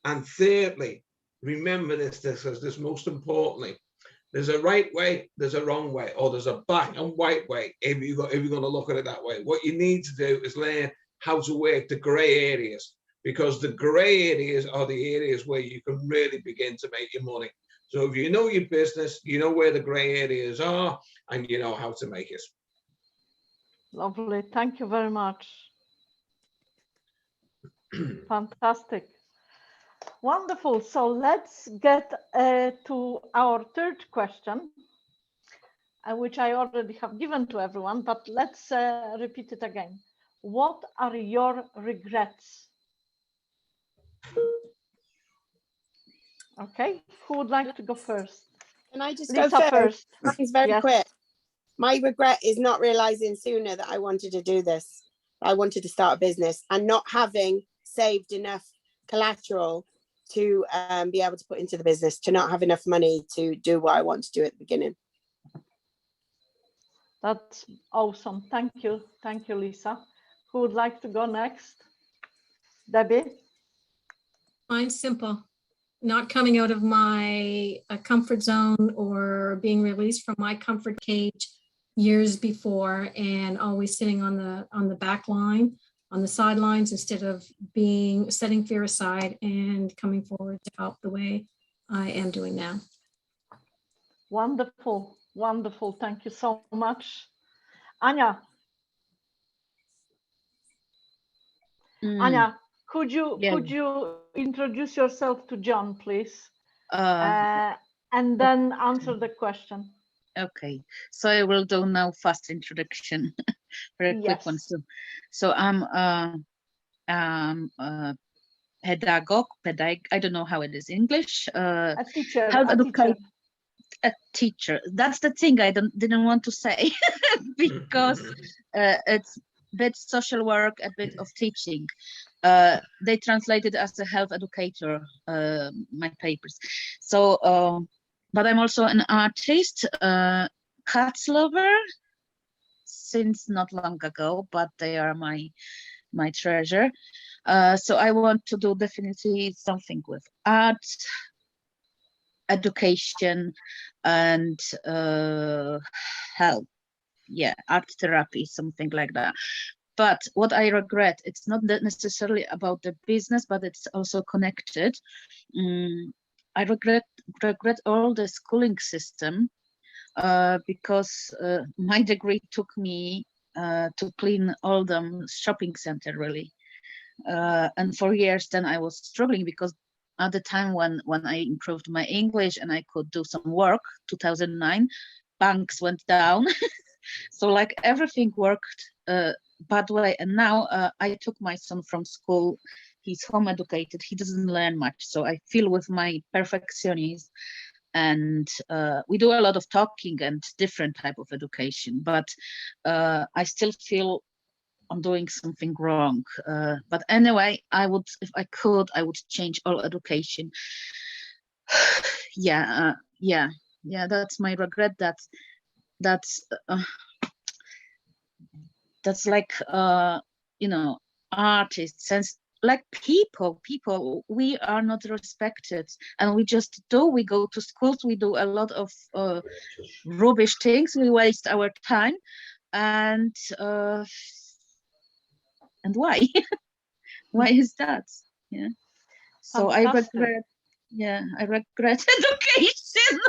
And thirdly, remember this most importantly, there's a right way, there's a wrong way, or there's a black and white way if you're going to look at it that way. What you need to do is learn how to work the grey areas, because the grey areas are the areas where you can really begin to make your money. So if you know your business, you know where the grey areas are, and you know how to make it. Lovely. Thank you very much. Fantastic. Wonderful. So let's get to our third question, which I already have given to everyone, but let's repeat it again. What are your regrets? Okay, who would like to go first? Can I just Lisa go first. Mine's very Yes. quick. My regret is not realizing sooner that I wanted to do this. I wanted to start a business and not having saved enough collateral to be able to put into the business, to not have enough money to do what I want to do at the beginning. That's awesome. Thank you. Thank you, Lisa. Who would like to go next? Debbie? Mine's simple. Not coming out of my comfort zone or being released from my comfort cage years before, and always sitting on the back line, on the sidelines, instead of setting fear aside and coming forward to help the way I am doing now. Wonderful. Wonderful. Thank you so much. Anya. Anya, could you introduce yourself to John, please? And then answer the question. Okay, so I will do now fast introduction, very quick one. So I'm a pedagogue, I don't know how it is English. A teacher. A teacher. That's the thing I didn't want to say because it's a bit social work, a bit of teaching. They translated as a health educator, my papers. So, but I'm also an artist, cats lover since not long ago, but they are my treasure. So I want to do definitely something with art, education, and health. Yeah, art therapy, something like that. But what I regret, it's not necessarily about the business, but it's also connected. I regret all the schooling system because my degree took me to clean all the shopping center, really. And for years then I was struggling because at the time when I improved my English and I could do some work, 2009, banks went down. So like everything worked bad way. And now I took my son from school. He's home educated. He doesn't learn much. So I feel with my perfectionism, and we do a lot of talking and different type of education, but I still feel I'm doing something wrong. But anyway, I would, if I could, I would change all education. Yeah, that's my regret. That's like, you know, artists and like people, we are not respected, and we just do. We go to schools, we do a lot of rubbish things, we waste our time, and why? Why is that? Yeah. So Fantastic. I regret education,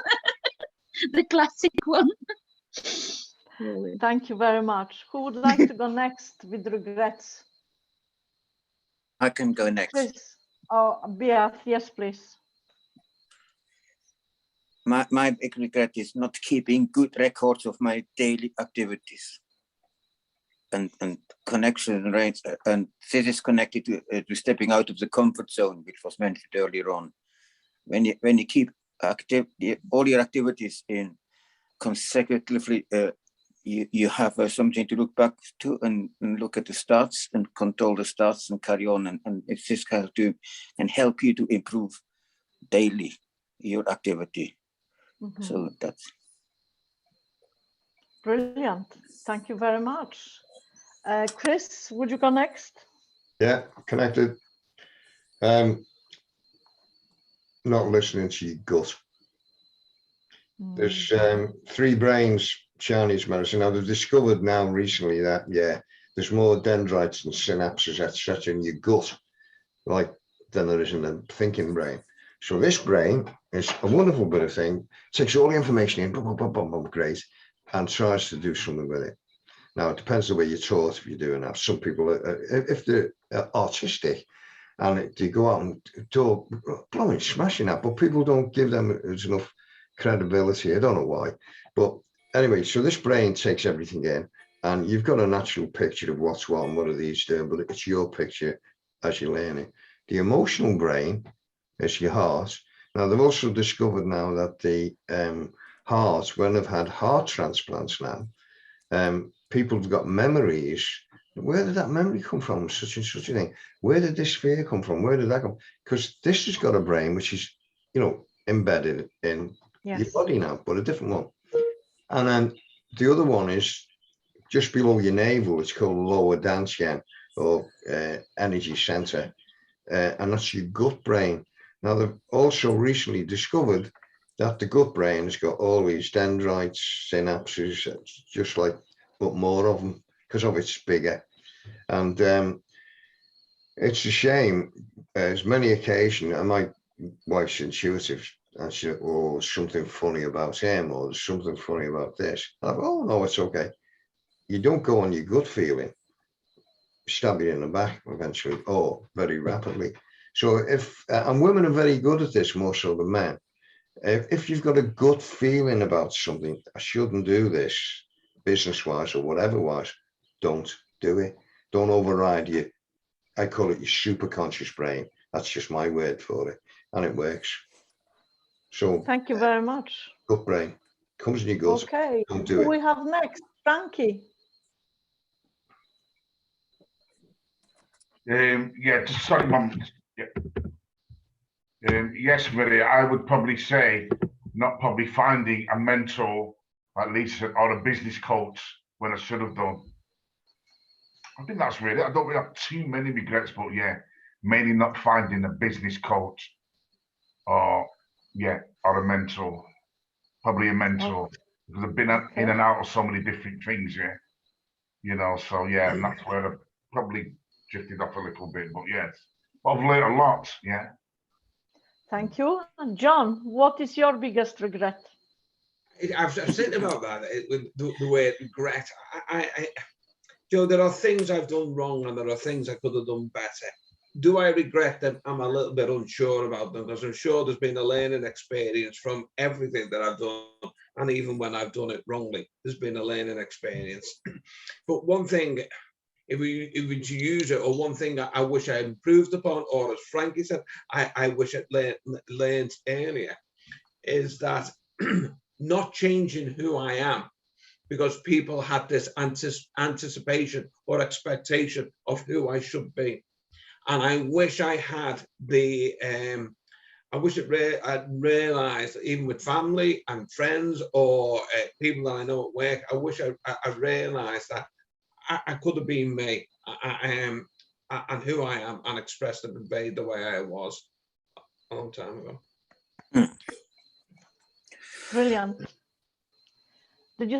the classic one. Really. Thank you very much. Who would like to go next with regrets? I can go next. Please. Oh, Beat, yes, please. My big regret is not keeping good records of my daily activities and connection and range. And this is connected to stepping out of the comfort zone, which was mentioned earlier on. When you keep all your activities in consecutively, you have something to look back to and look at the stats and control the stats and carry on. And it's this kind of and help you to improve daily your activity. Mhm. So that's Brilliant. Thank you very much. Chris, would you go next? Yeah, connected. Not listening to your gut. There's 3 brains, Chinese medicine. Now they've discovered now recently that there's more dendrites and synapses, etc., in your gut, like than there is in the thinking brain. So this brain is a wonderful bit of thing. Takes all the information in, great, and tries to do something with it. Now it depends on the way you're taught if you're doing that. Some people, if they're artistic, and they go out and do blowing, smashing that, but people don't give them enough credibility. I don't know why, but anyway, so this brain takes everything in, and you've got a natural picture of what's what and what are these doing, but it's your picture as you're learning. The emotional brain is your heart. Now they've also discovered now that the heart, when they've had heart transplants now, people have got memories. Where did that memory come from? Such and such a thing. Where did this fear come from? Where did that come? Because this has got a brain which is, embedded in your body now, but a different one. And then the other one is just below your navel. It's called lower dantian, or energy center, and that's your gut brain. Now they've also recently discovered that the gut brain has got all these dendrites, synapses, just like, but more of them because of it's bigger. And it's a shame. There's many occasions, and my wife's intuitive, and she said, "Oh, something funny about him, or there's something funny about this." I'm like, "Oh no, it's okay." You don't go on your gut feeling. Stab you in the back eventually, or very rapidly. So if and women are very good at this, more so than men. If you've got a gut feeling about something, I shouldn't do this, business-wise or whatever-wise, don't do it. Don't override you. I call it your superconscious brain. That's just my word for it, and it works. So thank you very much. Gut brain comes in your gut. Okay, Don't do who it. we have next? Frankie. Just sorry, Mum. Yes, Maria, I would probably say not probably finding a mentor, at least, or a business coach when I should have done. I think that's really, I don't really have too many regrets, but mainly not finding a business coach or a mentor, probably a mentor, because I've been in and out of so many different things, and that's where I've probably drifted off a little bit, but I've learned a lot, Thank you. And John, what is your biggest regret? I've said about that with the word regret. There are things I've done wrong and there are things I could have done better. Do I regret them? I'm a little bit unsure about them, because I'm sure there's been a learning experience from everything that I've done, and even when I've done it wrongly, there's been a learning experience. But one thing, if we to use it, or one thing I wish I improved upon, or as Frankie said, I wish I'd learned earlier, is that not changing who I am because people had this anticipation or expectation of who I should be. And I wish I had I'd realized that even with family and friends or people that I know at work, I wish I realized that I could have been me. and who I am and expressed and conveyed the way I was a long time ago. Brilliant. Did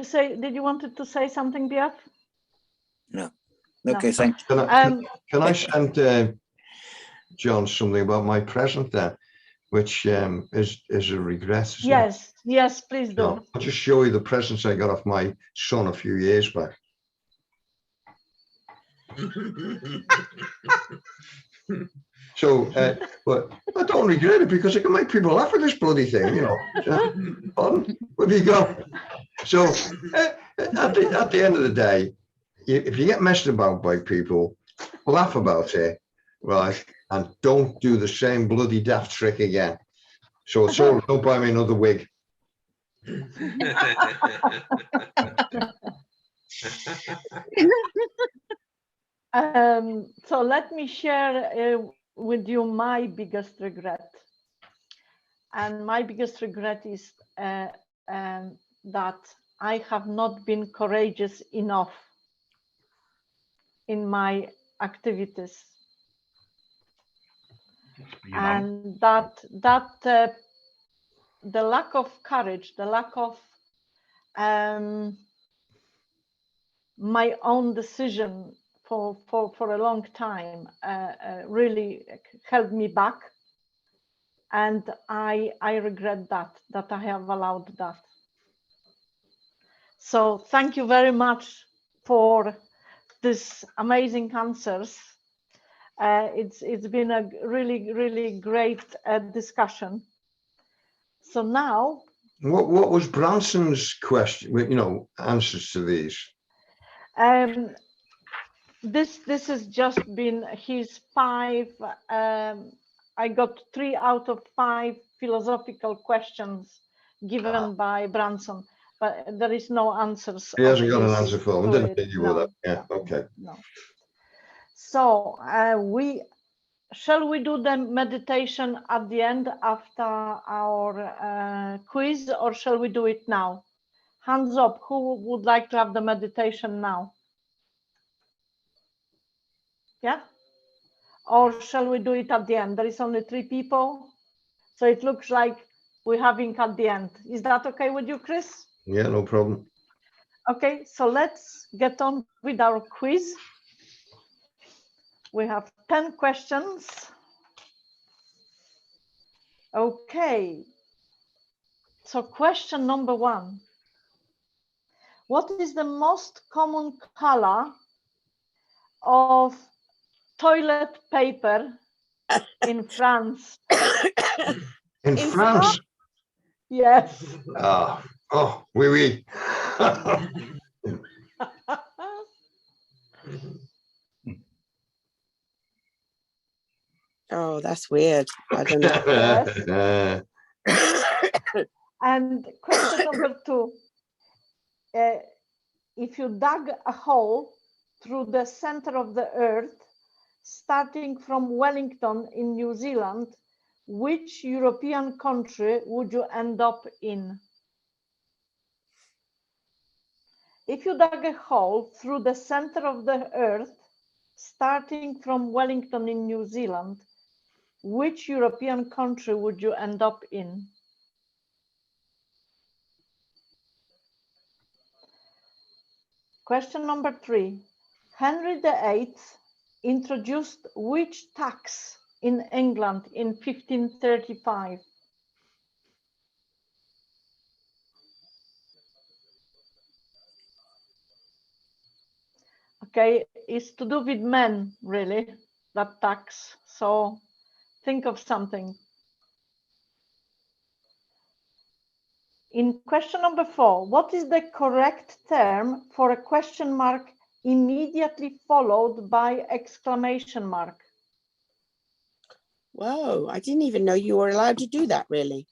you wanted to say something, Biaf? No. No. Okay, thank you. Can I send John something about my present there, which is a regret? Isn't it? Yes, please do. No, I'll just show you the presents I got off my son a few years back. So, but I don't regret it because it can make people laugh at this bloody thing, you know. Pardon? Where do you go? So, at the end of the day, if you get messed about by people, laugh about it, right? And don't do the same bloody daft trick again. So it's all, don't buy me another wig. So let me share with you my biggest regret. And my biggest regret is that I have not been courageous enough in my activities. And that the lack of courage, the lack of my own decision for a long time really held me back, and I regret that I have allowed that. So thank you very much for these amazing answers. It's been a really great discussion. So now, what was Branson's question? You know, answers to these. This has just been his 5. I got 3 out of 5 philosophical questions given by Branson, but there is no answers. He hasn't got an answer for them. Didn't think you were that. Yeah. Okay. No. So shall we do the meditation at the end after our quiz, or shall we do it now? Hands up, who would like to have the meditation now? Yeah? Or shall we do it at the end? There is only 3 people, so it looks like we're having at the end. Is that okay with you, Chris? Yeah, no problem. Okay, so let's get on with our quiz. We have 10 questions. Okay, so question number 1. What is the most common color of toilet paper in France? In France? Yes. Oh, oui, oui. Oh, that's weird. I don't know. And question number 2. If you dug a hole through the center of the earth, starting from Wellington in New Zealand, which European country would you end up in? If you dug a hole through the center of the earth, starting from Wellington in New Zealand, which European country would you end up in? Question number 3. Henry VIII introduced which tax in England in 1535? Okay, it's to do with men, really, that tax. So think of something. In question number 4, what is the correct term for a question mark immediately followed by exclamation mark? Whoa, I didn't even know you were allowed to do that, really.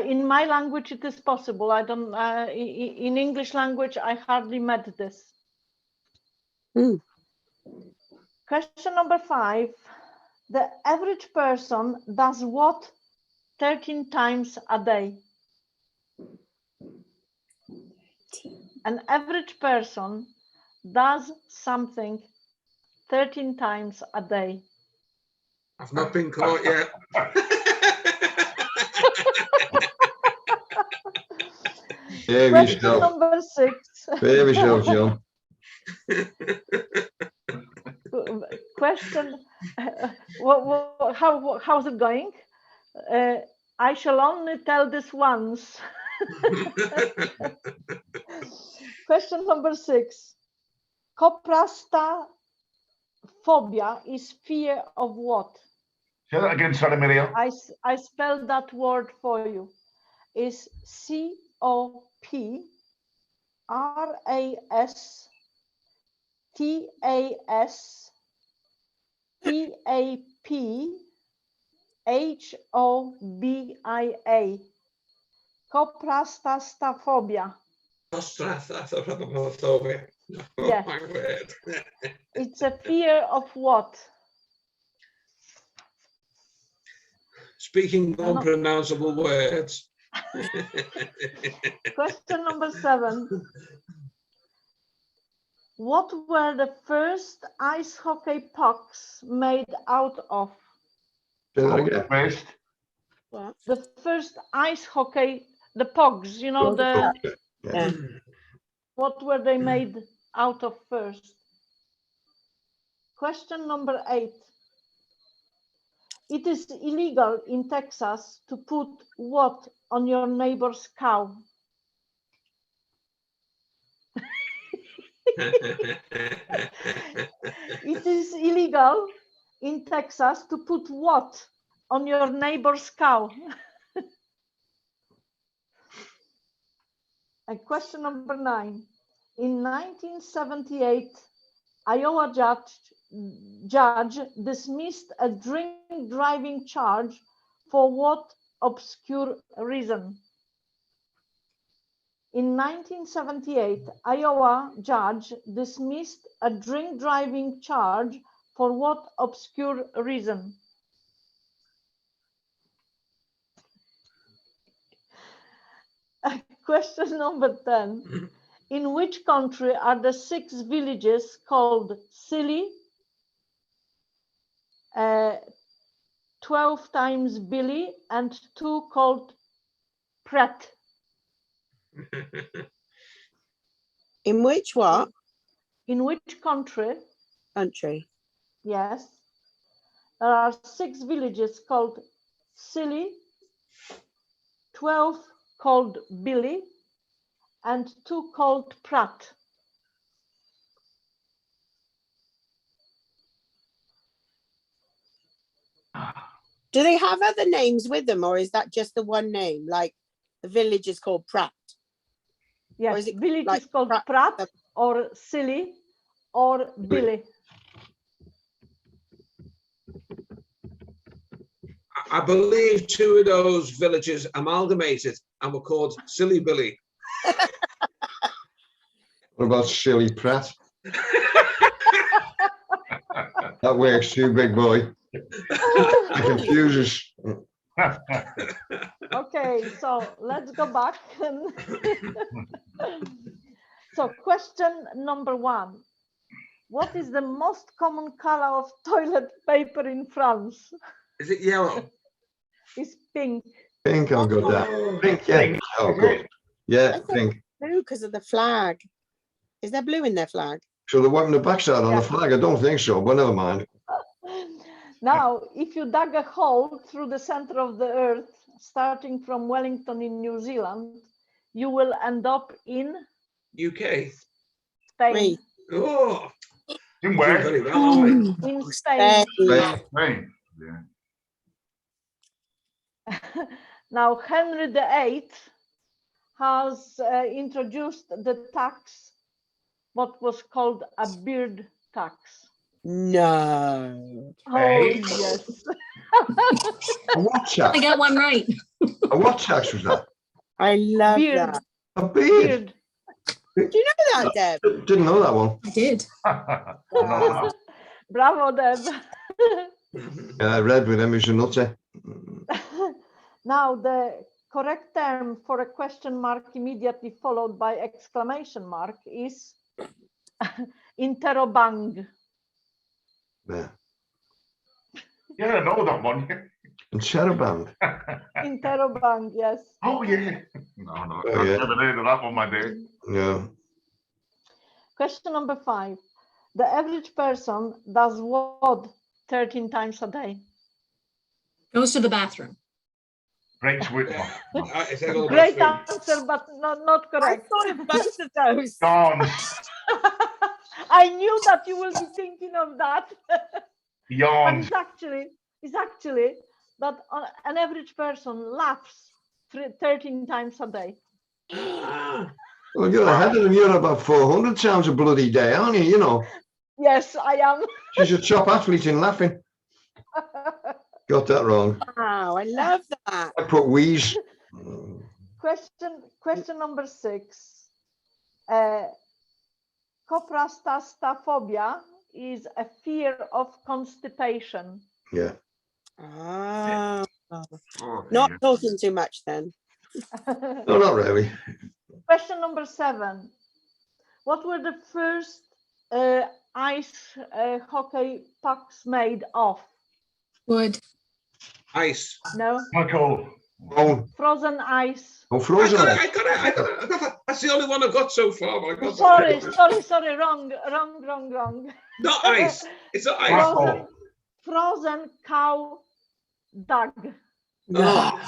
In my language, it is possible. I don't. In English language, I hardly met this. Question number 5. The average person does what 13 times a day? An average person does something 13 times a day? I've not been caught yet. Behave Question yourself. number 6. Behave yourself, John. Question, how's it going? I shall only tell this once. Question number 6. Coprastaphobia is fear of what? Say that again, sorry, Miriam. I spelled that word for you. Is Coprastaphobia. Coprastaphobia. Coprastaphobia. Oh Yes. my word. It's a fear of what? Speaking unpronounceable words. Question number 7. What were the first ice hockey pucks made out of? Say that again. First, The first ice hockey, the pucks, you know, the Yeah. what were they made out of first? Question number 8. It is illegal in Texas to put what on your neighbor's cow? It is illegal in Texas to put what on your neighbor's cow? And question number 9. In 1978, Iowa judge dismissed a drink driving charge for what obscure reason? In 1978, Iowa judge dismissed a drink driving charge for what obscure reason? Question number 10. In which country are the 6 villages called Silly, 12 times Billy, and 2 called Pret? In which what? In which country? Country. Yes. There are 6 villages called Silly, 12 called Billy, and 2 called Pratt. Do they have other names with them, or is that just the one name? Like the village is called Pratt. Yes, is it village like is called Pratt? Pratt or Silly or Billy. I believe 2 of those villages amalgamated and were called Silly Billy. What about Silly Pratt? That works too, big boy. It confuses. Okay, so let's go back. So question number 1. What is the most common color of toilet paper in France? Is it yellow? It's pink. Pink, I've got that. Pink, yeah. Oh, good. Yeah, I thought pink. blue because of the flag. Is there blue in their flag? So they're wiping the backside on the Yeah. flag? I don't think so, but never mind. Now, if you dug a hole through the center of the earth, starting from Wellington in New Zealand, you will end up in UK. Spain. Wait. Oh, in doing where? very well, aren't we? In Spain. Right. Spain. Yeah. Now, Henry VIII has introduced the tax, what was called a beard tax. No. Oh, Hey. yes. A what tax? I got one right. A what tax was that? I love Beard. that. A beard. Beard. Do you know that, Deb? Didn't know that one. I did. No. Bravo, Deb. Red with him is a nutter. Now, the correct term for a question mark immediately followed by exclamation mark is interrobang. Yeah. Yeah, I know that one. And Cheruband. Interrobang, yes. Oh, yeah. No, Oh, I've yeah. never heard of that one, my dear. Yeah. Question number 5. The average person does what 13 times a day? Goes to the bathroom. Breaks Whitmore. It's a little Great bit answer, but not I correct. thought of both of those. Dance. I knew that you will be thinking of that. But Yawns. it's actually that an average person laughs 13 times a day. Well, you're ahead of them. You're about 400 times a bloody day, aren't you? You know, Yes, I am. she's a top athlete in laughing. Got that wrong. Wow, I love that. I put wheeze. Question number 6. Coprastastaphobia is a fear of constipation. Yeah. Ah, Oh, not dear. talking too much then. No, not really. Question number 7. What were the first ice hockey pucks made of? Wood. ice. No, Michael. Oh, frozen ice. oh I frozen. got it. That's the only one I've got so far. But I got Sorry, wrong. Not ice. It's not ice. Michael. Frozen cow dung. Oh,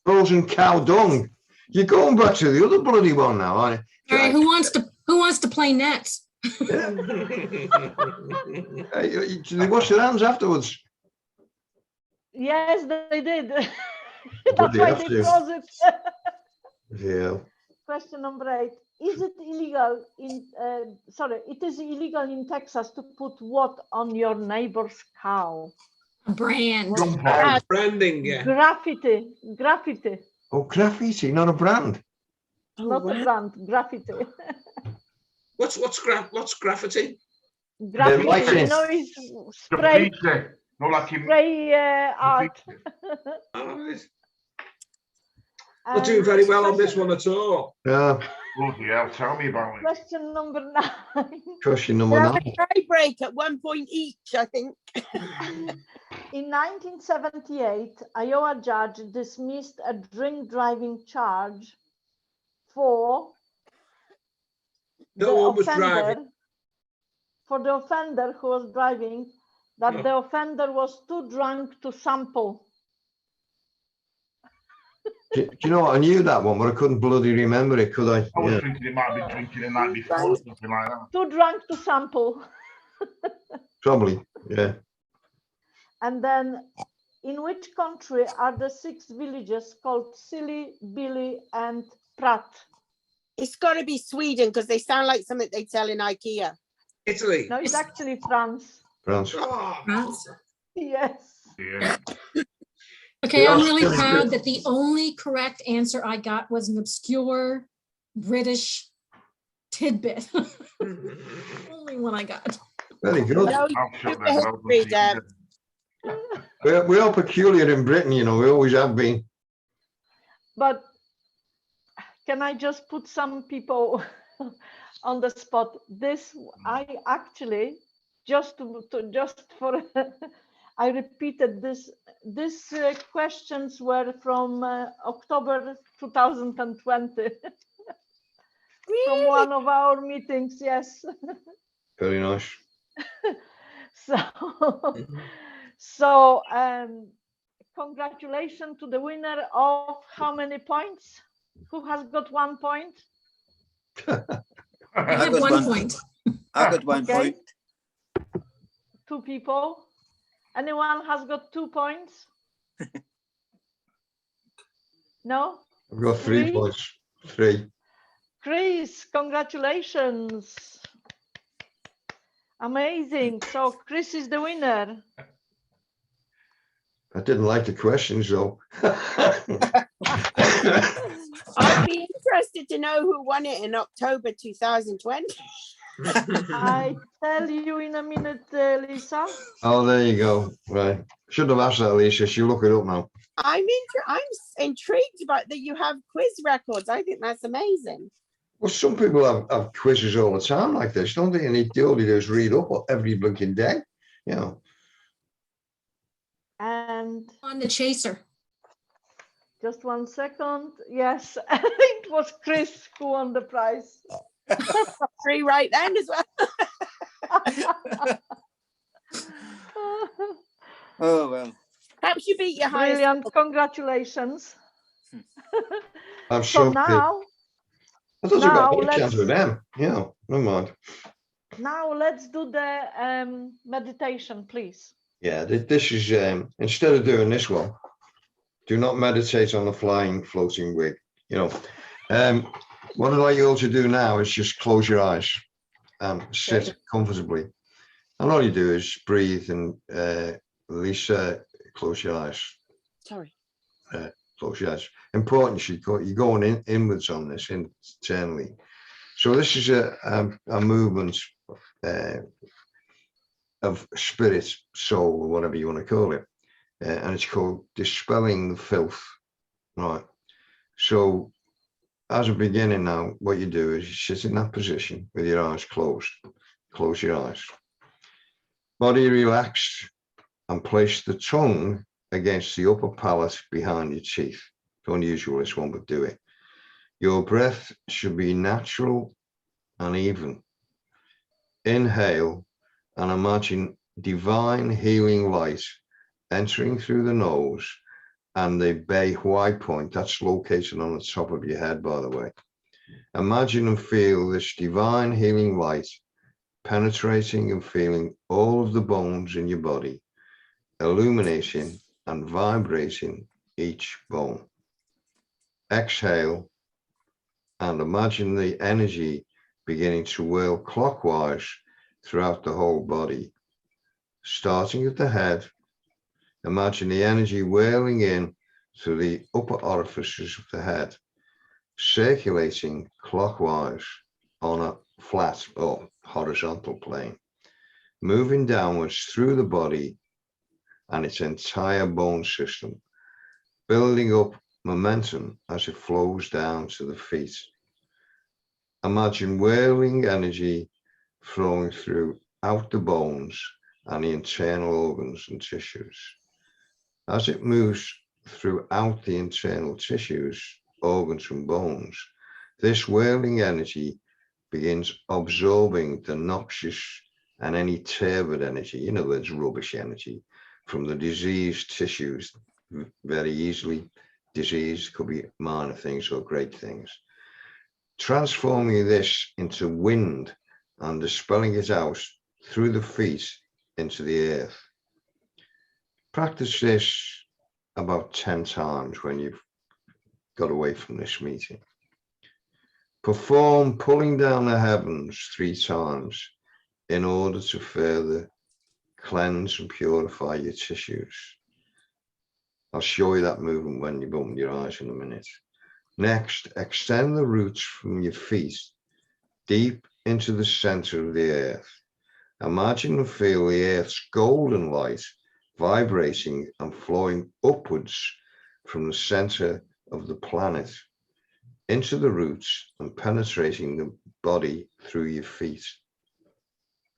Frozen cow dung. You're going back to the other bloody one now, aren't All right, who wants to play nets? you? They wash their hands afterwards. Yes, they did. But That's they why have they to. froze it. Yeah. Question number 8. Is it illegal it is illegal in Texas to put what on your neighbor's cow? A brand. Jumper. branding, yeah. Graffiti. Oh, graffiti, not a brand. Not a brand, graffiti. What's graffiti? Graffiti, you license. know, is spray Graffiti. No, like him. art. Oh, not doing very well on this one at all. Yeah. Bloody hell, tell me about it. Question number 9. Question They number have a 9. tie break at 1 point each, I think. In 1978, Iowa judge dismissed a drink driving charge for No one was driving. For the offender who was driving, that the offender was too drunk to sample. Do you know what? I knew that one, but I couldn't bloody remember it, could I? I was Yeah. thinking it might be drinking the night before or something like that. Too drunk to sample. Probably. Yeah. And then, in which country are the 6 villages called Silly, Billy, and Pratt? It's got to be Sweden because they sound like something they sell in IKEA. Italy. No, it's actually France. France. Oh, France. Yes. Yeah. Okay, I'm Yeah, really that's proud good. that the only correct answer I got was an obscure British tidbit. Only one I got. Very good. No, I'll shut super them out. history, Deb. We're all peculiar in Britain, you know, we always have been. But can I just put some people on the spot? I actually just for I repeated this. These questions were from October 2020 from one of our meetings. Yes. Very nice. So congratulations to the winner of how many points? Who has got 1 point? I have 1 point. I got 1 Okay. point. 2 people. Anyone has got 2 points? No? I've got 3 Three? points. 3. Chris, congratulations. Amazing. So Chris is the winner. I didn't like the questions though. I'd be interested to know who won it in October 2020. I tell you in a minute, Lisa. Oh, there you go. Right. Should have asked that, Alicia. She'll look it up now. I'm intrigued about that you have quiz records. I think that's amazing. Well, some people have quizzes all the time like this, don't they? And all they do is read up every blinking day. you know. And On the chaser. just 1 second. Yes, it was Chris who won the prize. Free right then as well. Oh, well. Perhaps you beat your highest. Brilliant, congratulations. I'm So sure. now, I thought you got a now better chance let's- with them. Yeah, never mind. now let's do the meditation, please. Yeah, this is instead of doing this one, do not meditate on the flying, floating wig. You know, what I'd like you all to do now is just close your eyes and sit comfortably. And all you do is breathe and Lisa, close your eyes. Sorry. Close your eyes. Important, you're going inwards on this internally. So this is a movement of spirit, soul, or whatever you want to call it. And it's called Dispelling the Filth. Right. So as a beginning now, what you do is you sit in that position with your eyes closed. Close your eyes. Body relaxed, and place the tongue against the upper palate behind your teeth. It's unusual, this one, but do it. Your breath should be natural and even. Inhale and imagine divine healing light entering through the nose and the Bay White point. That's located on the top of your head, by the way. Imagine and feel this divine healing light penetrating and feeling all of the bones in your body, illuminating and vibrating each bone. Exhale and imagine the energy beginning to whirl clockwise throughout the whole body. Starting at the head, imagine the energy whirling in through the upper orifices of the head, circulating clockwise on a flat or horizontal plane, moving downwards through the body and its entire bone system, building up momentum as it flows down to the feet. Imagine whirling energy flowing throughout the bones and the internal organs and tissues. As it moves throughout the internal tissues, organs and bones, this whirling energy begins absorbing the noxious and any turbid energy, in other words, rubbish energy, from the diseased tissues very easily. Disease could be minor things or great things. Transforming this into wind and dispelling it out through the feet into the earth. Practice this about 10 times when you've got away from this meeting. Perform pulling down the heavens 3 times in order to further cleanse and purify your tissues. I'll show you that movement when you open your eyes in a minute. Next, extend the roots from your feet deep into the center of the earth. Imagine and feel the earth's golden light vibrating and flowing upwards from the center of the planet into the roots and penetrating the body through your feet.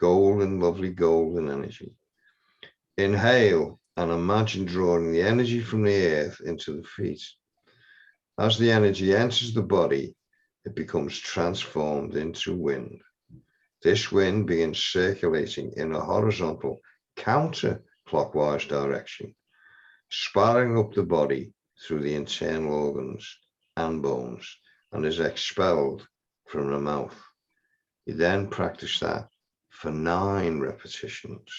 Golden, lovely golden energy. Inhale and imagine drawing the energy from the earth into the feet. As the energy enters the body, it becomes transformed into wind. This wind begins circulating in a horizontal counterclockwise direction, spiraling up the body through the internal organs and bones, and is expelled from the mouth. You then practice that for 9 repetitions.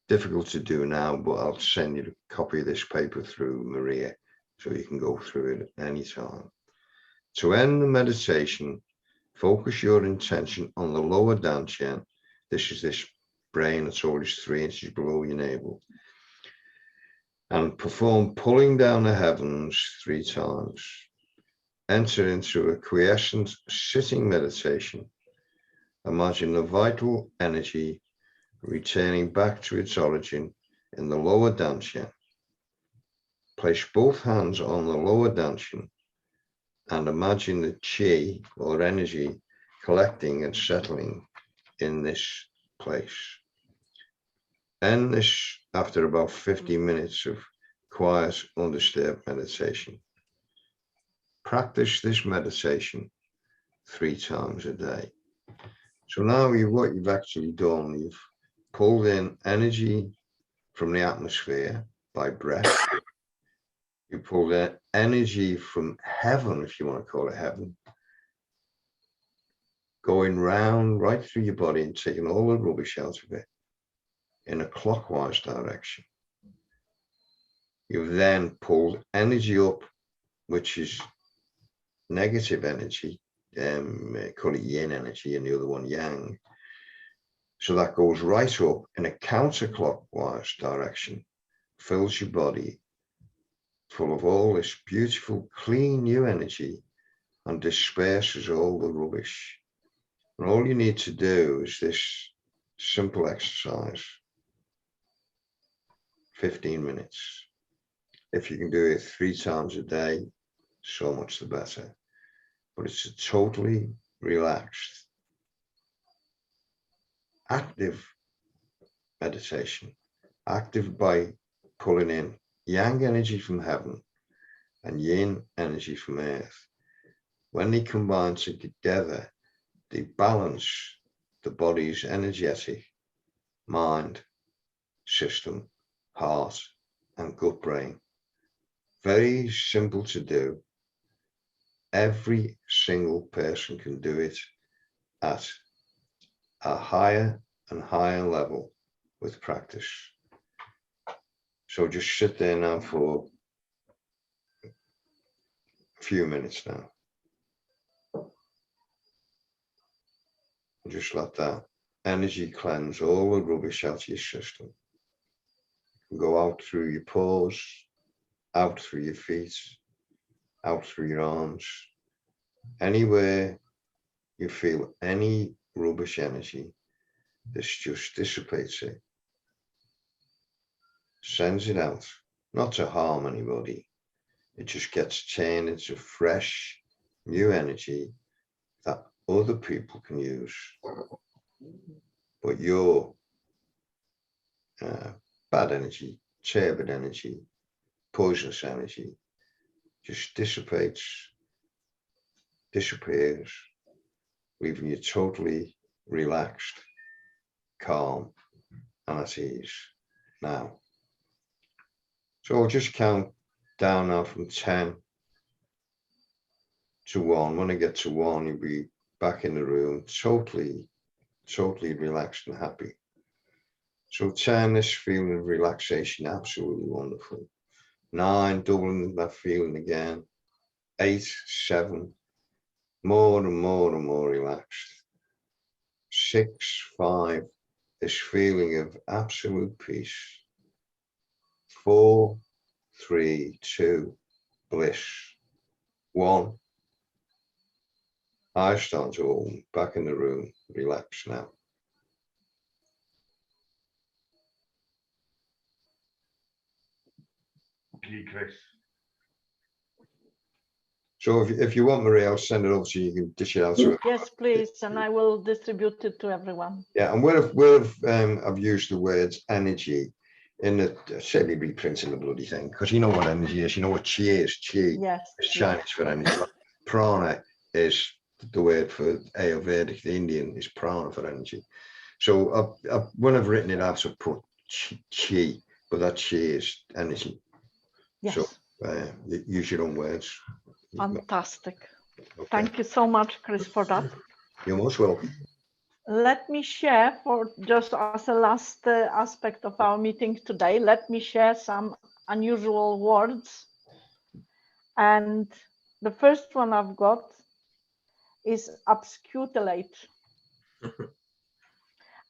Difficult to do now, but I'll send you a copy of this paper through Maria so you can go through it anytime. To end the meditation, focus your intention on the lower dantian. This is this brain that's always 3 inches below your navel. And perform pulling down the heavens 3 times. Enter into a quiescent sitting meditation. Imagine the vital energy returning back to its origin in the lower dantian. Place both hands on the lower dantian and imagine the chi or energy collecting and settling in this place. End this after about 15 minutes of quiet, undisturbed meditation. Practice this meditation 3 times a day. So now what you've actually done, you've pulled in energy from the atmosphere by breath. You pulled in energy from heaven, if you want to call it heaven, going round right through your body and taking all the rubbish out of it in a clockwise direction. You've then pulled energy up, which is negative energy, call it yin energy, and the other one yang. So that goes right up in a counterclockwise direction, fills your body full of all this beautiful, clean, new energy, and disperses all the rubbish. And all you need to do is this simple exercise, 15 minutes. If you can do it 3 times a day, so much the better. But it's a totally relaxed, active meditation, active by pulling in yang energy from heaven and yin energy from earth. When they combine together, they balance the body's energetic mind, system, heart, and gut brain. Very simple to do. Every single person can do it at a higher and higher level with practice. So just sit there now for a few minutes now. Just let that energy cleanse all the rubbish out of your system. Go out through your pores, out through your feet, out through your arms. Anywhere you feel any rubbish energy, this just dissipates it. Sends it out, not to harm anybody. It just gets turned into fresh, new energy that other people can use. But your bad energy, turbid energy, poisonous energy just dissipates, disappears, leaving you totally relaxed, calm, and at ease now. So I'll just count down now from 10 to 1. When I get to 1, you'll be back in the room, totally relaxed and happy. So 10, this feeling of relaxation, absolutely wonderful. 9, doubling that feeling again. 8, 7, more and more and more relaxed. 6, 5, this feeling of absolute peace. 4, 3, 2, bliss. 1, eyes start to open, back in the room, relax now. Thank you, Chris. So if you want, Maria, I'll send it over to you. You can dish it out to her. Yes, please, and I will distribute it to everyone. Yeah, and where I've used the words energy in the certainly reprinting the bloody thing, because you know what energy is. You know what chi is. Chi Yes, is Chinese for energy. Prana is the word for Ayurvedic. The Indian is prana for energy. So when I've written it out, I've put chi, but that chi is energy. yes. So use your own words. Fantastic. Okay. Thank you so much, Chris, for that. You're most welcome. Let me share, for just as a last aspect of our meeting today, let me share some unusual words. And the first one I've got is abscutilate.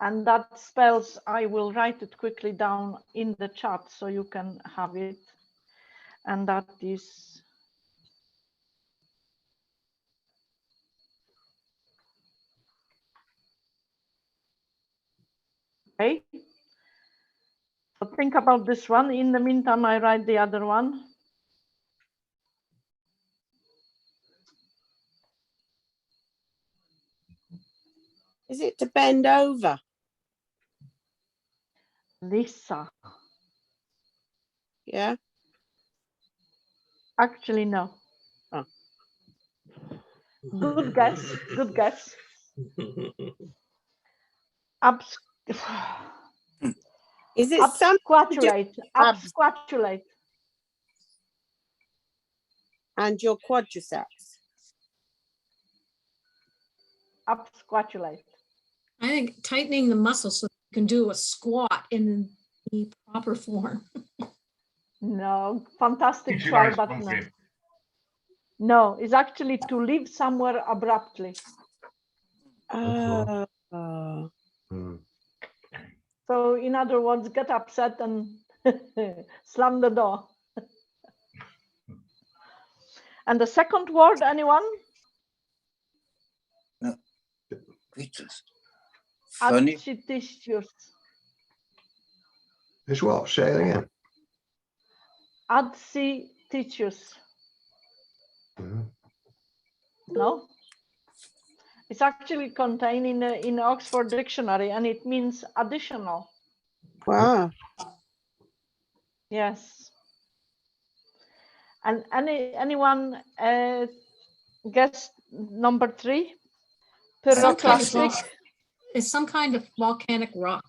And that spells, I will write it quickly down in the chat so you can have it. And that is okay. So think about this one. In the meantime, I write the other one. Is it to bend over? Lisa. Yeah. Actually, no. Oh. Good guess. Good guess. Abs Is it something to do absquatulate. abs? Absquatulate. And your quadriceps? Absquatulate. I think tightening the muscles so you can do a squat in the proper form. No, fantastic Teaching try, eyes but no. something. No, it's actually to leave somewhere abruptly. Oh. Oh. Hmm. So in other words, get upset and slam the door. And the second word, anyone? Creatures. Funny. Adventitious. It's what? Say it again. Adventitious. Mhm. No? It's actually contained in Oxford Dictionary, and it means additional. Wow. Yes. And anyone guess number 3? Some kind of Pyroclastic. It's some kind of volcanic rock.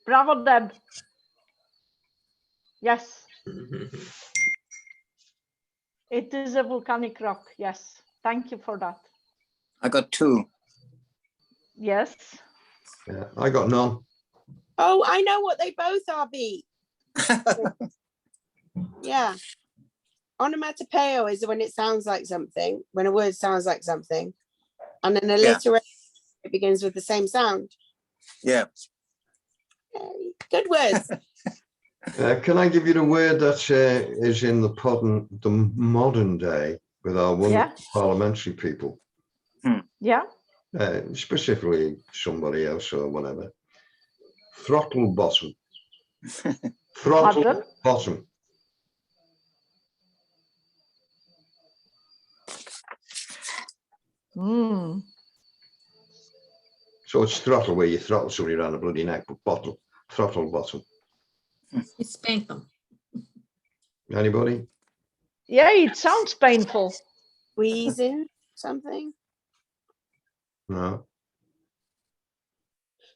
Bravo, Deb. Yes. It is a volcanic rock. Yes. Thank you for that. I got 2. Yes. Yeah, I got none. Oh, I know what they both are, B. Yeah. Onomatopoeia is when it sounds like something, when a word sounds like something. And an alliteration, it begins with the same sound. Yeah. Good words. Can I give you the word that is in the modern day with our wonderful parliamentary people? Yeah. Specifically somebody else or whatever. Throttle bottom. Throttle Pardon? bottom. Mm. So it's throttle where you throttle somebody around the bloody neck, but bottle. Throttle bottom. You spank them. Anybody? Yeah, it sounds painful. Squeezing something. No.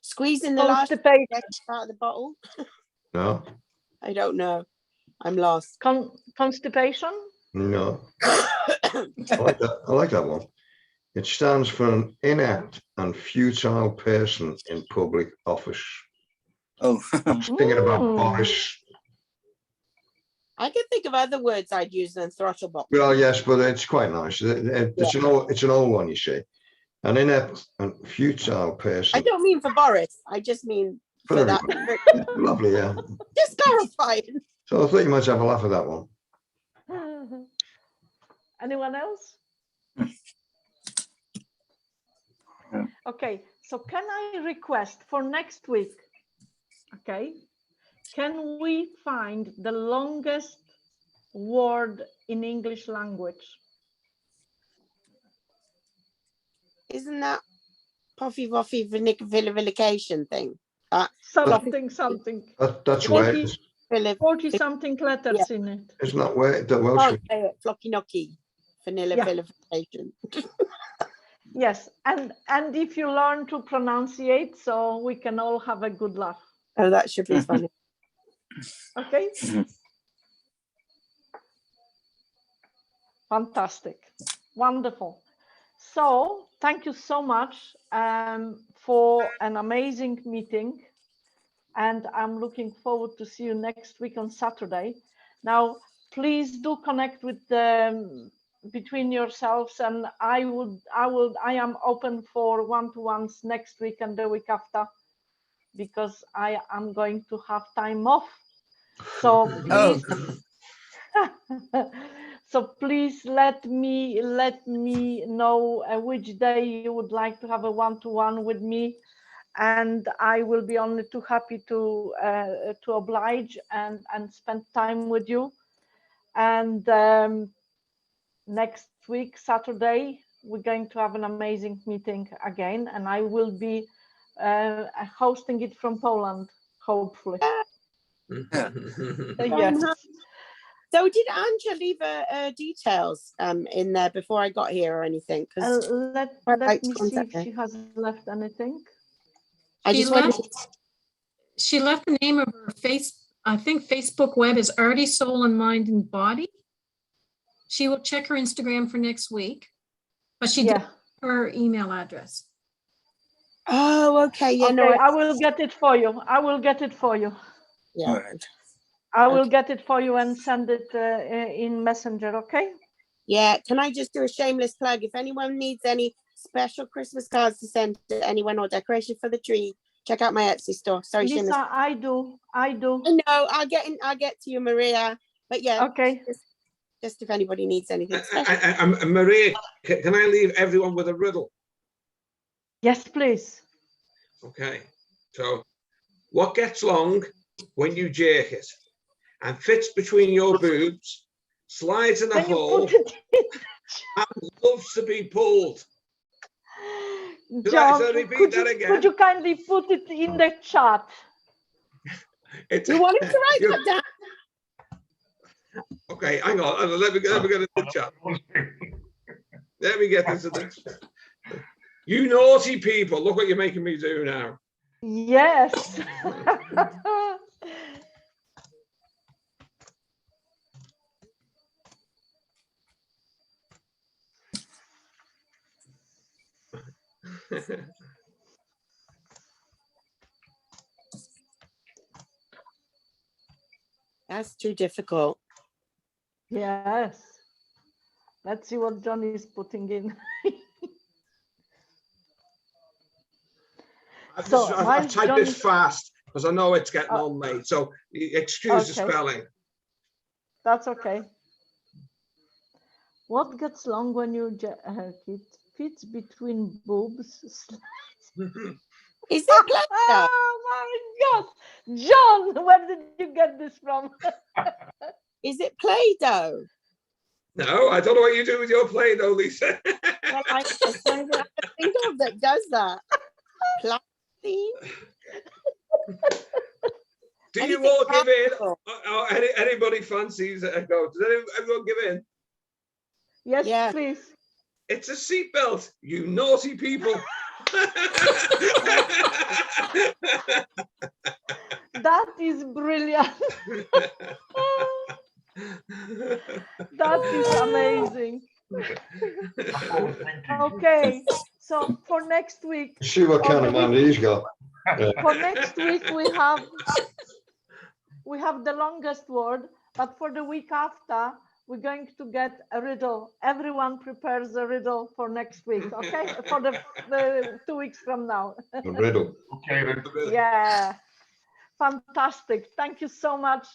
Squeezing the last Constipation. part of the bottle. No. I don't know. I'm lost. Constipation? No. I like that one. It stands for an inept and futile person in public office. Oh. I was thinking about Boris. I can think of other words I'd use than throttle bottle. Well, yes, but it's quite nice. It's an old one, you see. An inept and futile person. I don't mean for Boris. I just mean For for that. Lovely, yeah. Just clarifying. So I thought you might have a laugh at that one. Anyone else? Yeah. Okay, so can I request for next week? Okay, can we find the longest word in English language? Isn't that Puffy Woffy vilification thing? Something. That's where it is. 40 something letters in it. Isn't that where the Welsh? Flocky knocky, vanilla Yeah. vilification. Yes, and if you learn to pronunciate, so we can all have a good laugh. Oh, that should be funny. Okay. Fantastic. Wonderful. So thank you so much for an amazing meeting. And I'm looking forward to see you next week on Saturday. Now, please do connect with between yourselves, and I am open for one-to-ones next week and the week after, because I am going to have time off. So please, so please let me know which day you would like to have a one-to-one with me, and I will be only too happy to oblige and spend time with you. And next week, Saturday, we're going to have an amazing meeting again, and I will be hosting it from Poland, hopefully. Mm-hmm. Yes. So did Anja leave details in there before I got here or anything? Because Let I'd like me to see if contact her. she has left anything. I She just wanted She left the name of her I think Facebook web is Artie Soul and Mind and Body. She will check her Instagram for next week, but she did Yeah. her email address. Oh, okay. Yeah, Okay, no, I will get it for you. I will get it for you. yeah. Right. I will get it for you and send it in Messenger, okay? Yeah, can I just do a shameless plug? If anyone needs any special Christmas cards to send to anyone or decoration for the tree, check out my Etsy store. Sorry, shameless. Lisa, I do. No, I'll get to you, Maria. But yeah, Okay. just if anybody needs anything special. Maria, can I leave everyone with a riddle? Yes, please. Okay. So, what gets long when you jerk it and fits between your boobs, slides in a Can you hole, put it in? and loves to be pulled? John, Should I repeat could that you, again? could you kindly put it in the chat? It's, You wanted to write that down? okay, hang on. Let me get into the chat. Let me get this in the chat. You naughty people, look what you're making me do now. Yes. That's too difficult. Yes. Let's see what John is putting in. I've typed this fast because I know it's getting on late. So excuse the spelling. That's okay. What gets long when you it fits between boobs? Is it Play-Doh? Oh my God, John, where did you get this from? Is it Play-Doh? No, I don't know what you do with your Play-Doh, Lisa. Well, I don't have to think of that does that. Plastic. Do you all give in? Or anybody fancies a go? Does everyone give in? Yes, Yeah. please. It's a seatbelt, you naughty people. That is brilliant. That is amazing. Okay, so for next week. See what kind of man he's got. For next week we have the longest word, but for the week after we're going to get a riddle. Everyone prepares a riddle for next week, okay? For the 2 weeks from now. A riddle. Okay, then. Yeah, fantastic. Thank you so much.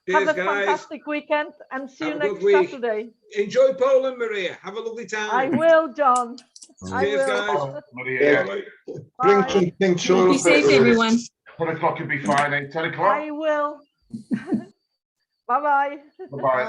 Cheers, have a guys. fantastic weekend and see Have you a good next week. Saturday. Enjoy Poland, Maria. Have a lovely time. I will, John. I Cheers, will. guys. Maria, Bring Bye. some pink toilet Be safe, paper. everyone. 10 o'clock would be fine, eh? 10 o'clock? I will. Bye-bye. Bye-bye.